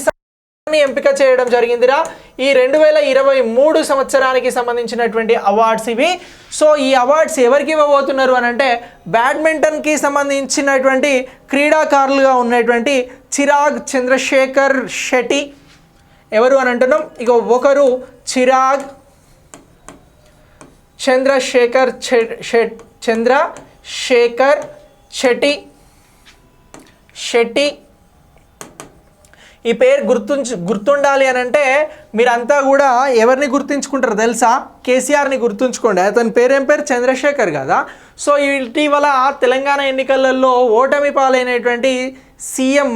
Speaker 1: ఎంపిక చేయడం జరిగిందిరా. ఈ 2023 సంవత్సరానికి సంబంధించినటువంటి అవార్డ్స్ ఇవి. సో ఈ అవార్డ్స్ ఎవరికి ఇవ్వబోతున్నారు అని అంటే బ్యాడ్మింటన్కి సంబంధించినటువంటి క్రీడాకారులుగా ఉన్నటువంటి చిరాగ్ చంద్రశేఖర్ షెట్టి ఎవరు అని అంటున్నాం. ఇక ఒకరు చిరాగ్ చంద్రశేఖర్ షెట్టి. ఈ పేరు గుర్తుండాలి అని అంటే మీరంతా కూడా ఎవరిని గుర్తుంచుకుంటారు తెలుసా, కేసీఆర్ని గుర్తుంచుకోండి. అతని పేరేం పేరు, చంద్రశేఖర్ కదా. సో ఇటీవల తెలంగాణ ఎన్నికలలో ఓటమి పాలైనటువంటి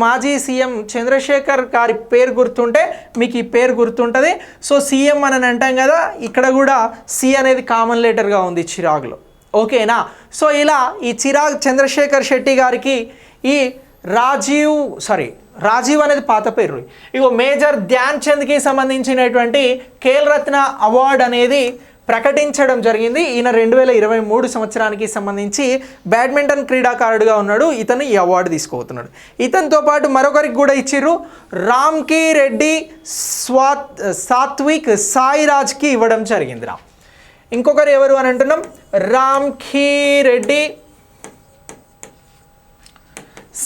Speaker 1: మాజీ సీఎం చంద్రశేఖర్ గారి పేరు గుర్తుంటే మీకు ఈ పేరు గుర్తుంటుంది. సో సీఎం అని అంటాం కదా, ఇక్కడ కూడా సి అనేది కామన్ లెటర్గా ఉంది చిరాగ్లో. ఓకేనా. సో ఇలా ఈ చిరాగ్ చంద్రశేఖర్ షెట్టి గారికి ఈ రాజీవ్ అనేది పాత పేరు. ఇగో మేజర్ ధ్యాన్ చంద్కి సంబంధించినటువంటి ఖేల్ రత్న అవార్డ్ అనేది ప్రకటించడం జరిగింది. ఈయన 2023 సంవత్సరానికి సంబంధించి బ్యాడ్మింటన్ క్రీడాకారుడుగా ఉన్నాడు. ఇతను ఈ అవార్డు తీసుకోబోతున్నాడు. ఇతనితో పాటు మరొకరికి కూడా ఇచ్చిర్రు, రామ్కి రెడ్డి సాత్విక్ సాయిరాజ్కి ఇవ్వడం జరిగిందిరా. ఇంకొకరు ఎవరు అని అంటున్నాం, రామ్కి రెడ్డి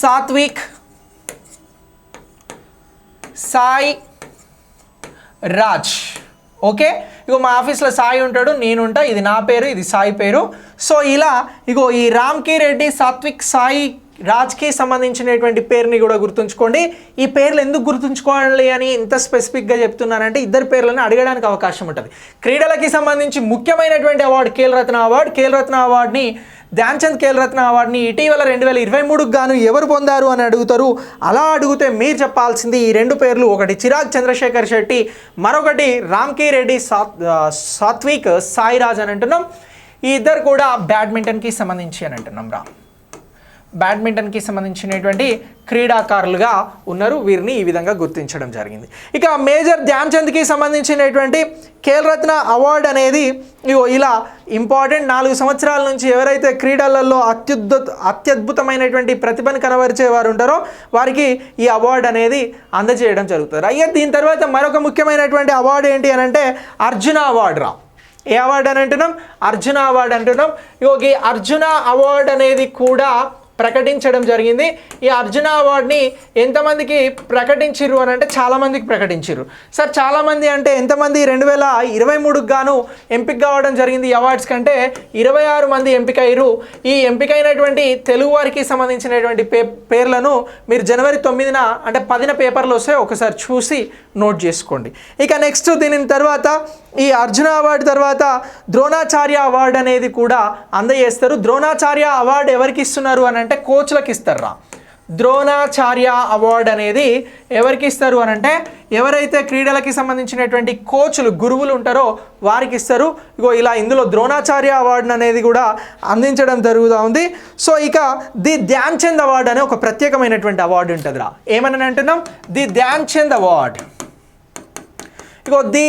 Speaker 1: సాత్విక్ సాయి రాజ్. ఓకే, ఇగో మా ఆఫీస్లో సాయి ఉంటాడు, నేనుంటా, ఇది నా పేరు, ఇది సాయి పేరు. సో ఇలా ఇగో ఈ రామ్కి రెడ్డి సాత్విక్ సాయి రాజ్కి సంబంధించినటువంటి పేరుని కూడా గుర్తుంచుకోండి. ఈ పేర్లు ఎందుకు గుర్తుంచుకోవాలి అని ఇంత స్పెసిఫిక్గా చెప్తున్నానంటే ఇద్దరు పేర్లను అడగడానికి అవకాశం ఉంటుంది. క్రీడలకి సంబంధించి ముఖ్యమైనటువంటి అవార్డు ఖేల్ రత్న అవార్డుని ధ్యాన్ చంద్ ఖేల్ రత్న అవార్డుని ఇటీవల 2023కు గాను ఎవరు పొందారు అని అడుగుతారు. అలా అడిగితే మీరు చెప్పాల్సింది ఈ రెండు పేర్లు, ఒకటి చిరాగ్ చంద్రశేఖర్ షెట్టి, మరొకటి రామ్కి రెడ్డి సాత్విక్ సాయిరాజ్ అని అంటున్నాం. ఈ ఇద్దరు కూడా బ్యాడ్మింటన్కి సంబంధించి అని అంటున్నాం రా. బ్యాడ్మింటన్కి సంబంధించినటువంటి క్రీడాకారులుగా ఉన్నారు. వీరిని ఈ విధంగా గుర్తించడం జరిగింది. ఇక మేజర్ ధ్యాన్ చంద్కి సంబంధించినటువంటి ఖేల్ రత్న అవార్డు అనేది ఇలా ఇంపార్టెంట్. 4 సంవత్సరాల నుంచి ఎవరైతే క్రీడలలో అత్యద్భుతమైనటువంటి ప్రతిభను కనబరిచే వారు ఉంటారో వారికి ఈ అవార్డు అనేది అందజేయడం జరుగుతుంది. అయ్యే దీని తర్వాత మరొక ముఖ్యమైనటువంటి అవార్డు ఏంటి అని అంటే అర్జున అవార్డు రా. ఏ అవార్డు అని అంటున్నాం, అర్జున అవార్డు అంటున్నాం. ఈ అర్జున అవార్డు అనేది కూడా ప్రకటించడం జరిగింది. ఈ అర్జున అవార్డుని ఎంతమందికి ప్రకటించిర్రు అని అంటే చాలామందికి ప్రకటించిర్రు. సార్ చాలామంది అంటే ఎంతమంది, 2023కు గాను ఎంపిక కావడం జరిగింది. ఈ అవార్డ్స్ కంటే 26 మంది ఎంపిక అయ్యారు. ఈ ఎంపికైనటువంటి తెలుగు వారికి సంబంధించినటువంటి పేర్లను మీరు జనవరి 9న అంటే 10న పేపర్లు వస్తే ఒకసారి చూసి నోట్ చేసుకోండి. ఇక నెక్స్ట్ దీని తర్వాత ఈ అర్జున అవార్డు తర్వాత ద్రోణాచార్య అవార్డు అనేది కూడా అందజేస్తారు. ద్రోణాచార్య అవార్డు ఎవరికి ఇస్తున్నారు అని అంటే కోచ్లకు ఇస్తారా. ద్రోణాచార్య అవార్డు అనేది ఎవరికి ఇస్తారు అని అంటే ఎవరైతే క్రీడలకి సంబంధించినటువంటి కోచ్లు గురువులు ఉంటారో వారికి ఇస్తారు. ఇగో ఇలా ఇందులో ద్రోణాచార్య అవార్డు అనేది కూడా అందించడం జరుగుతూ ఉంది. సో ఇక ది ధ్యాన్ చంద్ అవార్డు అనే ఒక ప్రత్యేకమైనటువంటి అవార్డు ఉంటుందిరా. ఏమని అంటున్నాం, the Dhyan Chand award. The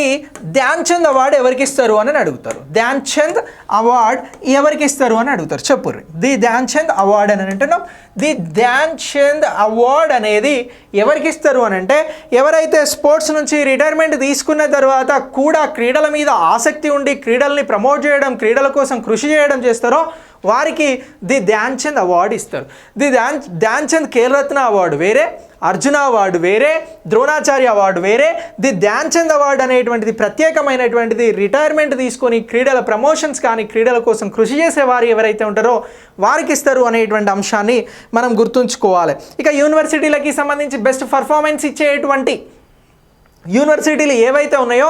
Speaker 1: Dhyan Chand award ఎవరికి ఇస్తారు అని అడుగుతారు. ధ్యాన్ చంద్ అవార్డ్ ఎవరికి ఇస్తారు అని అడుగుతారు. చెప్పుర్రి. ది ధ్యాన్ చంద్ అవార్డ్ అని అంటున్నాం. ది ధ్యాన్ చంద్ అవార్డ్ అనేది ఎవరికి ఇస్తారు అని అంటే ఎవరైతే స్పోర్ట్స్ నుంచి రిటైర్మెంట్ తీసుకున్న తర్వాత కూడా క్రీడల మీద ఆసక్తి ఉండి క్రీడల్ని ప్రమోట్ చేయడం, క్రీడల కోసం కృషి చేయడం చేస్తారో వారికి ది ధ్యాన్ చంద్ అవార్డు ఇస్తారు. ది ధ్యాన్ చంద్ ఖేల్రత్న అవార్డు వేరే, అర్జున అవార్డు వేరే, ద్రోణాచార్య అవార్డు వేరే. ది ధ్యాన్ చంద్ అవార్డు అనేటువంటిది ప్రత్యేకమైనటువంటిది. రిటైర్మెంట్ తీసుకొని క్రీడల ప్రమోషన్స్ కానీ క్రీడల కోసం కృషి చేసే వారు ఎవరైతే ఉంటారో వారికి ఇస్తారు అనేటువంటి అంశాన్ని మనం గుర్తుంచుకోవాలి. ఇక యూనివర్సిటీలకి సంబంధించి బెస్ట్ పర్ఫార్మెన్స్ ఇచ్చేటువంటి యూనివర్సిటీలు ఏవైతే ఉన్నాయో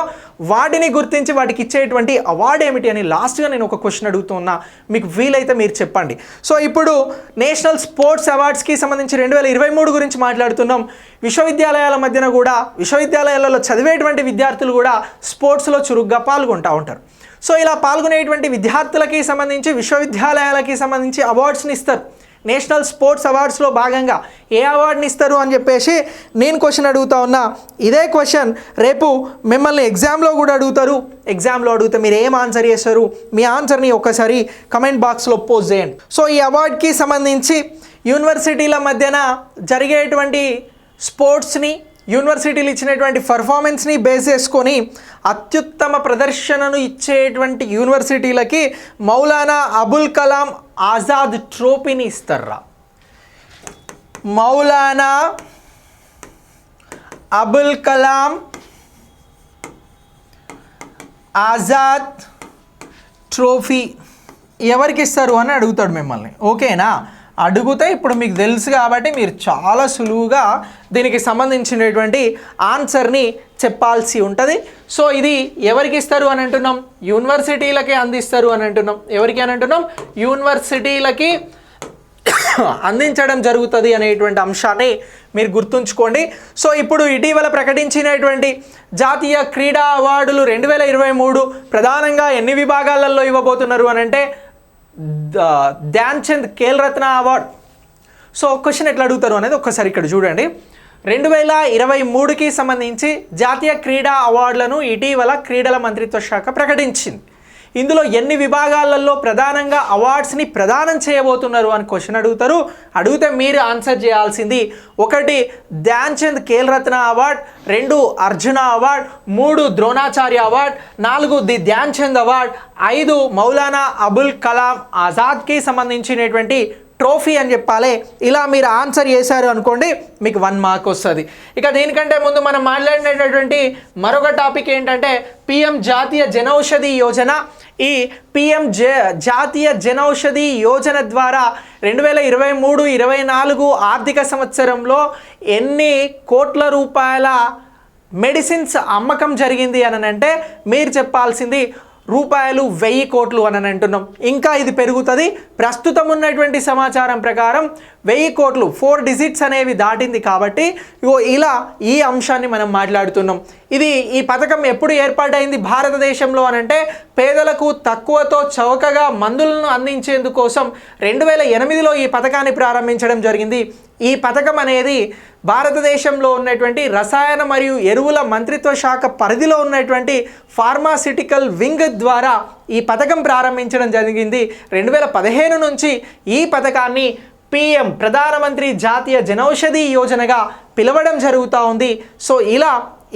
Speaker 1: వాటిని గుర్తించి వాటికి ఇచ్చేటువంటి అవార్డు ఏమిటి అని లాస్ట్గా నేను ఒక క్వశ్చన్ అడుగుతున్నా, మీకు వీలైతే మీరు చెప్పండి. సో ఇప్పుడు నేషనల్ స్పోర్ట్స్ అవార్డ్స్కి సంబంధించి 2023 గురించి మాట్లాడుతున్నాం. విశ్వవిద్యాలయాల మధ్యన కూడా విశ్వవిద్యాలయాలలో చదివేటువంటి విద్యార్థులు కూడా స్పోర్ట్స్లో చురుగ్గా పాల్గొంటూ ఉంటారు. సో ఇలా పాల్గొనేటువంటి విద్యార్థులకి సంబంధించి విశ్వవిద్యాలయాలకి సంబంధించి అవార్డ్స్ని ఇస్తారు. నేషనల్ స్పోర్ట్స్ అవార్డ్స్లో భాగంగా ఏ అవార్డుని ఇస్తారు అని చెప్పేసి నేను క్వశ్చన్ అడుగుతా ఉన్నా. ఇదే క్వశ్చన్ రేపు మిమ్మల్ని ఎగ్జామ్లో కూడా అడుగుతారు. ఎగ్జామ్లో అడిగితే మీరు ఏం ఆన్సర్ చేస్తారు, మీ ఆన్సర్ని ఒక్కసారి కమెంట్ బాక్స్లో పోస్ట్ చేయండి. సో ఈ అవార్డ్కి సంబంధించి యూనివర్సిటీల మధ్యన జరిగేటువంటి స్పోర్ట్స్ని, యూనివర్సిటీలు ఇచ్చినటువంటి పర్ఫార్మెన్స్ని బేస్ చేసుకొని అత్యుత్తమ ప్రదర్శనను ఇచ్చేటువంటి యూనివర్సిటీలకి మౌలానా అబుల్ కలాం ఆజాద్ ట్రోఫీని ఇస్తారా. మౌలానా అబుల్ కలాం ఆజాద్ ట్రోఫీ ఎవరికి ఇస్తారు అని అడుగుతాడు మిమ్మల్ని. ఓకేనా? అడిగితే ఇప్పుడు మీకు తెలుసు కాబట్టి మీరు చాలా సులువుగా దీనికి సంబంధించినటువంటి ఆన్సర్ని చెప్పాల్సి ఉంటుంది. సో ఇది ఎవరికి ఇస్తారు అని అంటున్నాం? యూనివర్సిటీలకే అందిస్తారు అని అంటున్నాం. ఎవరికి అని అంటున్నాం? యూనివర్సిటీలకి అందించడం జరుగుతుంది అనేటువంటి అంశాన్ని మీరు గుర్తుంచుకోండి. సో ఇప్పుడు ఇటీవల ప్రకటించినటువంటి జాతీయ క్రీడా అవార్డులు 2023 ప్రధానంగా ఎన్ని విభాగాలలో ఇవ్వబోతున్నారు అని అంటే Dhyan Chand Khel Ratna award. So question ఎట్లా అడుగుతారు అనేది ఒక్కసారి ఇక్కడ చూడండి. 2023కి సంబంధించి జాతీయ క్రీడా అవార్డులను ఇటీవల క్రీడల మంత్రిత్వ శాఖ ప్రకటించింది. ఇందులో ఎన్ని విభాగాలలో ప్రధానంగా అవార్డ్స్ని ప్రదానం చేయబోతున్నారు అని క్వశ్చన్ అడుగుతారు. అడిగితే మీరు ఆన్సర్ చేయాల్సింది 1 Dhyan Chand Khel Ratna award, 2 Arjuna award, 3 Dronacharya award, 4 the Dhyan Chand award, 5 Maulana Abul Kalam ఆజాద్కి సంబంధించినటువంటి ట్రోఫీ అని చెప్పాలి. ఇలా మీరు ఆన్సర్ చేశారు అనుకోండి మీకు 1 మార్క్ వస్తుంది. ఇక దీనికంటే ముందు మనం మాట్లాడినటువంటి మరొక టాపిక్ ఏంటంటే పిఎం జాతీయ జనౌషధి యోజన. ఈ పిఎం జాతీయ జనౌషధి యోజన ద్వారా 2023-24 ఆర్థిక సంవత్సరంలో ఎన్ని కోట్ల రూపాయల మెడిసిన్స్ అమ్మకం జరిగింది అని అంటే మీరు చెప్పాల్సింది రూపాయలు 1000 కోట్లు అని అంటున్నాం. ఇంకా ఇది పెరుగుతుంది. ప్రస్తుతం ఉన్నటువంటి సమాచారం ప్రకారం 1000 కోట్లు 4 డిజిట్స్ అనేవి దాటింది. కాబట్టి ఇలా ఈ అంశాన్ని మనం మాట్లాడుతున్నాం. ఈ పథకం ఎప్పుడు ఏర్పాటైంది భారతదేశంలో అని అంటే పేదలకు తక్కువతో చౌకగా మందులను అందించేందుకోసం 2008లో ఈ పథకాన్ని ప్రారంభించడం జరిగింది. ఈ పథకం అనేది భారతదేశంలో ఉన్నటువంటి రసాయన మరియు ఎరువుల మంత్రిత్వ శాఖ పరిధిలో ఉన్నటువంటి ఫార్మాసిటికల్ వింగ్ ద్వారా ఈ పథకం ప్రారంభించడం జరిగింది. 2015 నుంచి ఈ పథకాన్ని పిఎం ప్రధానమంత్రి జాతీయ జనౌషధి యోజనగా పిలవడం జరుగుతూ ఉంది. సో ఇలా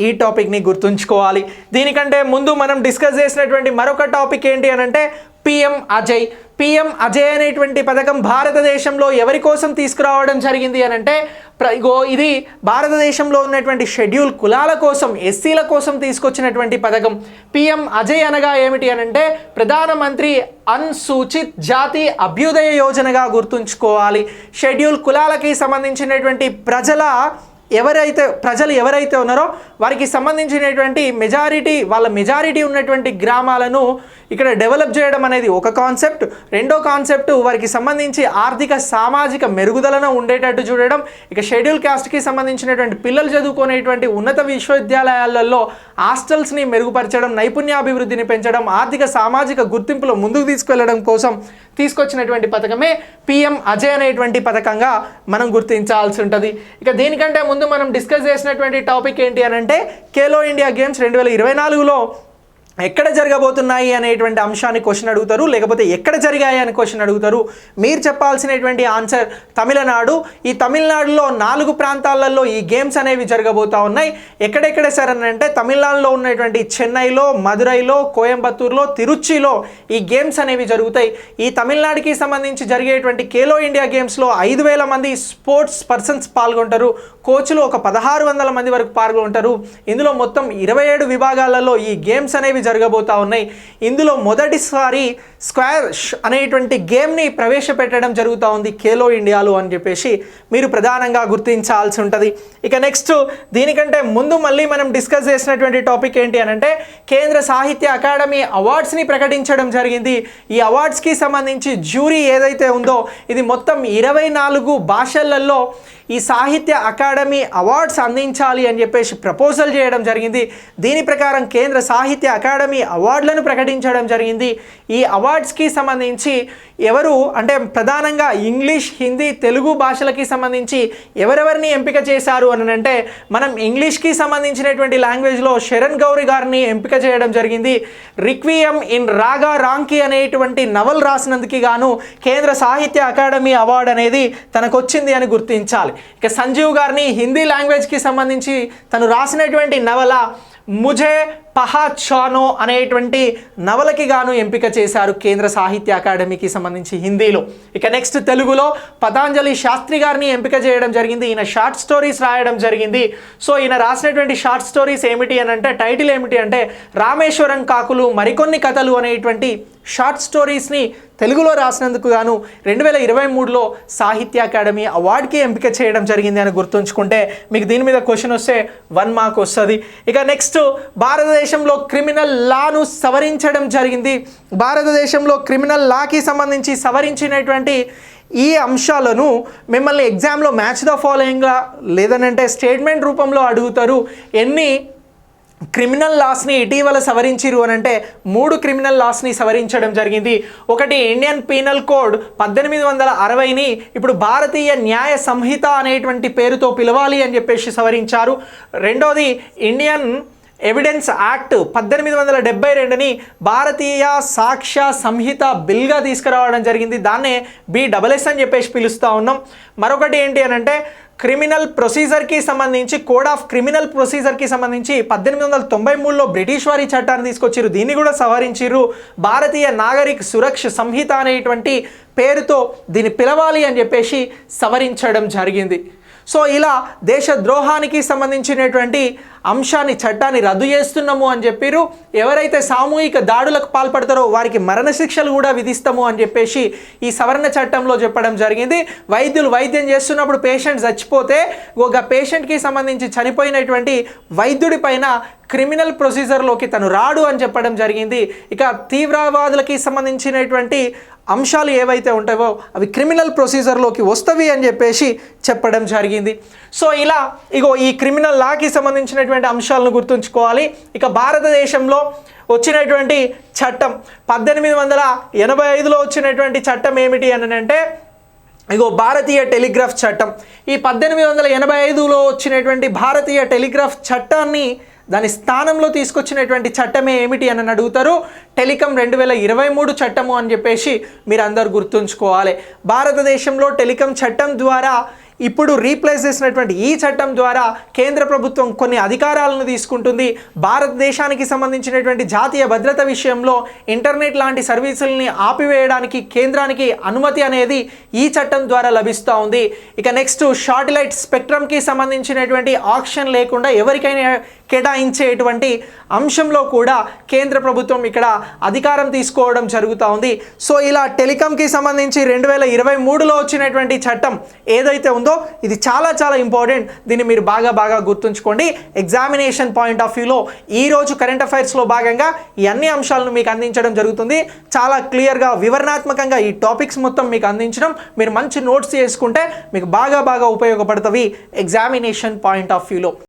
Speaker 1: ఈ టాపిక్ని గుర్తుంచుకోవాలి. దీనికంటే ముందు మనం డిస్కస్ చేసినటువంటి మరొక టాపిక్ ఏంటి అని అంటే పిఎం అజయ్. పిఎం అజయ్ అనేటువంటి పథకం భారతదేశంలో ఎవరి కోసం తీసుకురావడం జరిగింది అని అంటే ఇది భారతదేశంలో ఉన్నటువంటి షెడ్యూల్ కులాల కోసం, ఎస్సీల కోసం తీసుకొచ్చినటువంటి పథకం. పిఎం అజయ్ అనగా ఏమిటి అని అంటే ప్రధానమంత్రి అనుసూచిత్ జాతి అభ్యుదయ యోజనగా గుర్తుంచుకోవాలి. షెడ్యూల్ కులాలకి సంబంధించినటువంటి ప్రజలు ఎవరైతే ఉన్నారో వారికి సంబంధించినటువంటి మెజారిటీ ఉన్నటువంటి గ్రామాలను ఇక్కడ డెవలప్ చేయడం అనేది ఒక కాన్సెప్ట్. రెండో కాన్సెప్ట్ వారికి సంబంధించి ఆర్థిక సామాజిక మెరుగుదలను ఉండేటట్టు చూడడం. ఇక షెడ్యూల్ కాస్ట్కి సంబంధించినటువంటి పిల్లలు చదువుకునేటువంటి ఉన్నత విశ్వవిద్యాలయాలలో హాస్టల్స్ని మెరుగుపరచడం, నైపుణ్యాభివృద్ధిని పెంచడం, ఆర్థిక సామాజిక గుర్తింపులో ముందుకు తీసుకెళ్లడం కోసం తీసుకొచ్చినటువంటి పథకమే పిఎం అజయ్ అనేటువంటి పథకంగా మనం గుర్తించాల్సి ఉంటుంది. ఇక దీనికంటే ముందు మనం డిస్కస్ చేసినటువంటి టాపిక్ ఏంటి అని అంటే ఖేలో ఇండియా గేమ్స్ 2024లో ఎక్కడ జరగబోతున్నాయి అనేటువంటి అంశాన్ని క్వశ్చన్ అడుగుతారు, లేకపోతే ఎక్కడ జరిగాయి అని క్వశ్చన్ అడుగుతారు. మీరు చెప్పాల్సినటువంటి ఆన్సర్ తమిళనాడు. ఈ తమిళనాడులో 4 ప్రాంతాలలో ఈ గేమ్స్ అనేవి జరగబోతా ఉన్నాయి. ఎక్కడెక్కడ సార్ అని అంటే తమిళనాడులో ఉన్నటువంటి చెన్నైలో, మదురైలో, కోయంబత్తూరులో, తిరుచిలో ఈ గేమ్స్ అనేవి జరుగుతాయి. ఈ తమిళనాడుకి సంబంధించి జరిగేటువంటి ఖేలో ఇండియా గేమ్స్లో 5,000 మంది స్పోర్ట్స్ పర్సన్స్ పాల్గొంటారు. కోచ్లు ఒక 1,600 మంది వరకు పాల్గొంటారు. ఇందులో మొత్తం 27 విభాగాలలో ఈ గేమ్స్ అనేవి జరగబోతా ఉన్నాయి. ఇందులో మొదటిసారి స్క్వాష్ అనేటువంటి గేమ్ని ప్రవేశపెట్టడం జరుగుతూ ఉంది ఖేలో ఇండియాలో అని చెప్పేసి మీరు ప్రధానంగా గుర్తించాల్సి ఉంటుంది. ఇక నెక్స్ట్ దీనికంటే ముందు మళ్ళీ మనం డిస్కస్ చేసినటువంటి టాపిక్ ఏంటి అని అంటే కేంద్ర సాహిత్య అకాడమీ అవార్డ్స్ని ప్రకటించడం జరిగింది. ఈ అవార్డ్స్కి సంబంధించి జ్యూరీ ఏదైతే ఉందో ఇది మొత్తం 24 భాషలలో ఈ సాహిత్య అకాడమీ అవార్డ్స్ అందించాలి అని చెప్పేసి ప్రపోజల్ చేయడం జరిగింది. దీని ప్రకారం కేంద్ర సాహిత్య అకాడమీ అవార్డులను ప్రకటించడం జరిగింది. ఈ అవార్డ్స్కి సంబంధించి ఎవరు అంటే ప్రధానంగా ఇంగ్లీష్, హిందీ, తెలుగు భాషలకి సంబంధించి ఎవరెవరిని ఎంపిక చేశారు అని అంటే మనం ఇంగ్లీష్కి సంబంధించినటువంటి లాంగ్వేజ్లో శరణ్ గౌరి గారిని ఎంపిక చేయడం జరిగింది. రిక్వియం ఇన్ రాగా రాంకి అనేటువంటి నవల్ రాసినందుకు గాను కేంద్ర సాహిత్య అకాడమీ అవార్డు అనేది తనకు వచ్చింది అని గుర్తించాలి. ఇక సంజీవ్ గారిని హిందీ లాంగ్వేజ్కి సంబంధించి తను రాసినటువంటి నవల ముఝే పహచానో అనేటువంటి నవలకి గాను ఎంపిక చేశారు కేంద్ర సాహిత్య అకాడమీకి సంబంధించి హిందీలో. ఇక నెక్స్ట్ తెలుగులో పతాంజలి శాస్త్రి గారిని ఎంపిక చేయడం జరిగింది. ఈయన షార్ట్ స్టోరీస్ రాయడం జరిగింది. సో ఈయన రాసినటువంటి షార్ట్ స్టోరీస్ ఏమిటి అని అంటే టైటిల్ ఏమిటి అంటే రామేశ్వరం కాకులు మరికొన్ని కథలు అనేటువంటి షార్ట్ స్టోరీస్ని తెలుగులో రాసినందుకు గాను 2023లో సాహిత్య అకాడమీ అవార్డుకి ఎంపిక చేయడం జరిగింది అని గుర్తుంచుకుంటే మీకు దీని మీద క్వశ్చన్ వస్తే 1 మార్క్ వస్తుంది. ఇక నెక్స్ట్ భారతదేశంలో క్రిమినల్ లాను సవరించడం జరిగింది. భారతదేశంలో క్రిమినల్ లాకి సంబంధించి సవరించినటువంటి ఈ అంశాలను మిమ్మల్ని ఎగ్జామ్లో మ్యాచ్ ద ఫాలోయింగ్గా లేదనంటే స్టేట్మెంట్ రూపంలో అడుగుతారు. ఎన్ని క్రిమినల్ లాస్ని ఇటీవల సవరించిరు అని అంటే 3 క్రిమినల్ లాస్ని సవరించడం జరిగింది. ఒకటి ఇండియన్ పీనల్ కోడ్ 1860ని ఇప్పుడు భారతీయ న్యాయ సంహిత అనేటువంటి పేరుతో పిలవాలి అని చెప్పేసి సవరించారు. రెండోది ఇండియన్ ఎవిడెన్స్ యాక్ట్ 1872ని భారతీయ సాక్ష్య సంహిత బిల్గా తీసుకురావడం జరిగింది. దాన్నే BSS అని చెప్పేసి పిలుస్తూ ఉన్నాం. మరొకటి ఏంటి అని అంటే క్రిమినల్ ప్రొసీజర్కి సంబంధించి కోడ్ ఆఫ్ క్రిమినల్ ప్రొసీజర్కి సంబంధించి 1893లో బ్రిటిష్ వారి చట్టాన్ని తీసుకొచ్చిరు. దీన్ని కూడా సవరించిరు. భారతీయ నాగరిక్ సురక్ష సంహిత అనేటువంటి పేరుతో దీన్ని పిలవాలి అని చెప్పేసి సవరించడం జరిగింది. సో ఇలా దేశ ద్రోహానికి సంబంధించినటువంటి అంశాన్ని చట్టాన్ని రద్దు చేస్తున్నాము అని చెప్పారు. ఎవరైతే సామూహిక దాడులకు పాల్పడతారో వారికి మరణశిక్షలు కూడా విధిస్తాము అని చెప్పేసి ఈ సవరణ చట్టంలో చెప్పడం జరిగింది. వైద్యులు వైద్యం చేస్తున్నప్పుడు పేషెంట్ చచ్చిపోతే ఒక పేషెంట్కి సంబంధించి చనిపోయినటువంటి వైద్యుడి పైన క్రిమినల్ ప్రొసీజర్లోకి తను రాడు అని చెప్పడం జరిగింది. ఇక తీవ్రవాదులకి సంబంధించినటువంటి అంశాలు ఏవైతే ఉంటాయో అవి క్రిమినల్ ప్రొసీజర్లోకి వస్తవి అని చెప్పేసి చెప్పడం జరిగింది. సో ఇలా ఈ క్రిమినల్ లాకి సంబంధించినటువంటి అంశాలను గుర్తుంచుకోవాలి. ఇక భారతదేశంలో వచ్చినటువంటి చట్టం 1885లో వచ్చినటువంటి చట్టం ఏమిటి అని అంటే భారతీయ టెలిగ్రాఫ్ చట్టం. ఈ 1885లో వచ్చినటువంటి భారతీయ టెలిగ్రాఫ్ చట్టాన్ని దాని స్థానంలో తీసుకొచ్చినటువంటి చట్టమే ఏమిటి అని అడుగుతారు. టెలికాం 2023 చట్టము అని చెప్పేసి మీరు అందరు గుర్తుంచుకోవాలి. భారతదేశంలో టెలికాం చట్టం ద్వారా ఇప్పుడు రీప్లేస్ చేసినటువంటి ఈ చట్టం ద్వారా కేంద్ర ప్రభుత్వం కొన్ని అధికారాలను తీసుకుంటుంది. భారతదేశానికి సంబంధించినటువంటి జాతీయ భద్రత విషయంలో ఇంటర్నెట్ లాంటి సర్వీసుల్ని ఆపివేయడానికి కేంద్రానికి అనుమతి అనేది ఈ చట్టం ద్వారా లభిస్తూ ఉంది. ఇక నెక్స్ట్ శాటిలైట్ స్పెక్ట్రమ్కి సంబంధించినటువంటి ఆక్షన్ లేకుండా ఎవరికైనా కేటాయించేటువంటి అంశంలో కూడా కేంద్ర ప్రభుత్వం ఇక్కడ అధికారం తీసుకోవడం జరుగుతూ ఉంది. సో ఇలా టెలికాంకి సంబంధించి 2023లో వచ్చినటువంటి చట్టం ఏదైతే ఉందో ఇది చాలా చాలా ఇంపార్టెంట్. దీన్ని మీరు బాగా గుర్తుంచుకోండి. ఎగ్జామినేషన్ పాయింట్ ఆఫ్ వ్యూలో ఈరోజు కరెంట్ అఫైర్స్లో భాగంగా ఈ అన్ని అంశాలను మీకు అందించడం జరుగుతుంది. చాలా క్లియర్గా వివరణాత్మకంగా ఈ టాపిక్స్ మొత్తం మీకు అందించడం, మీరు మంచి నోట్స్ చేసుకుంటే మీకు బాగా ఉపయోగపడుతుంది ఎగ్జామినేషన్ పాయింట్ ఆఫ్ వ్యూలో.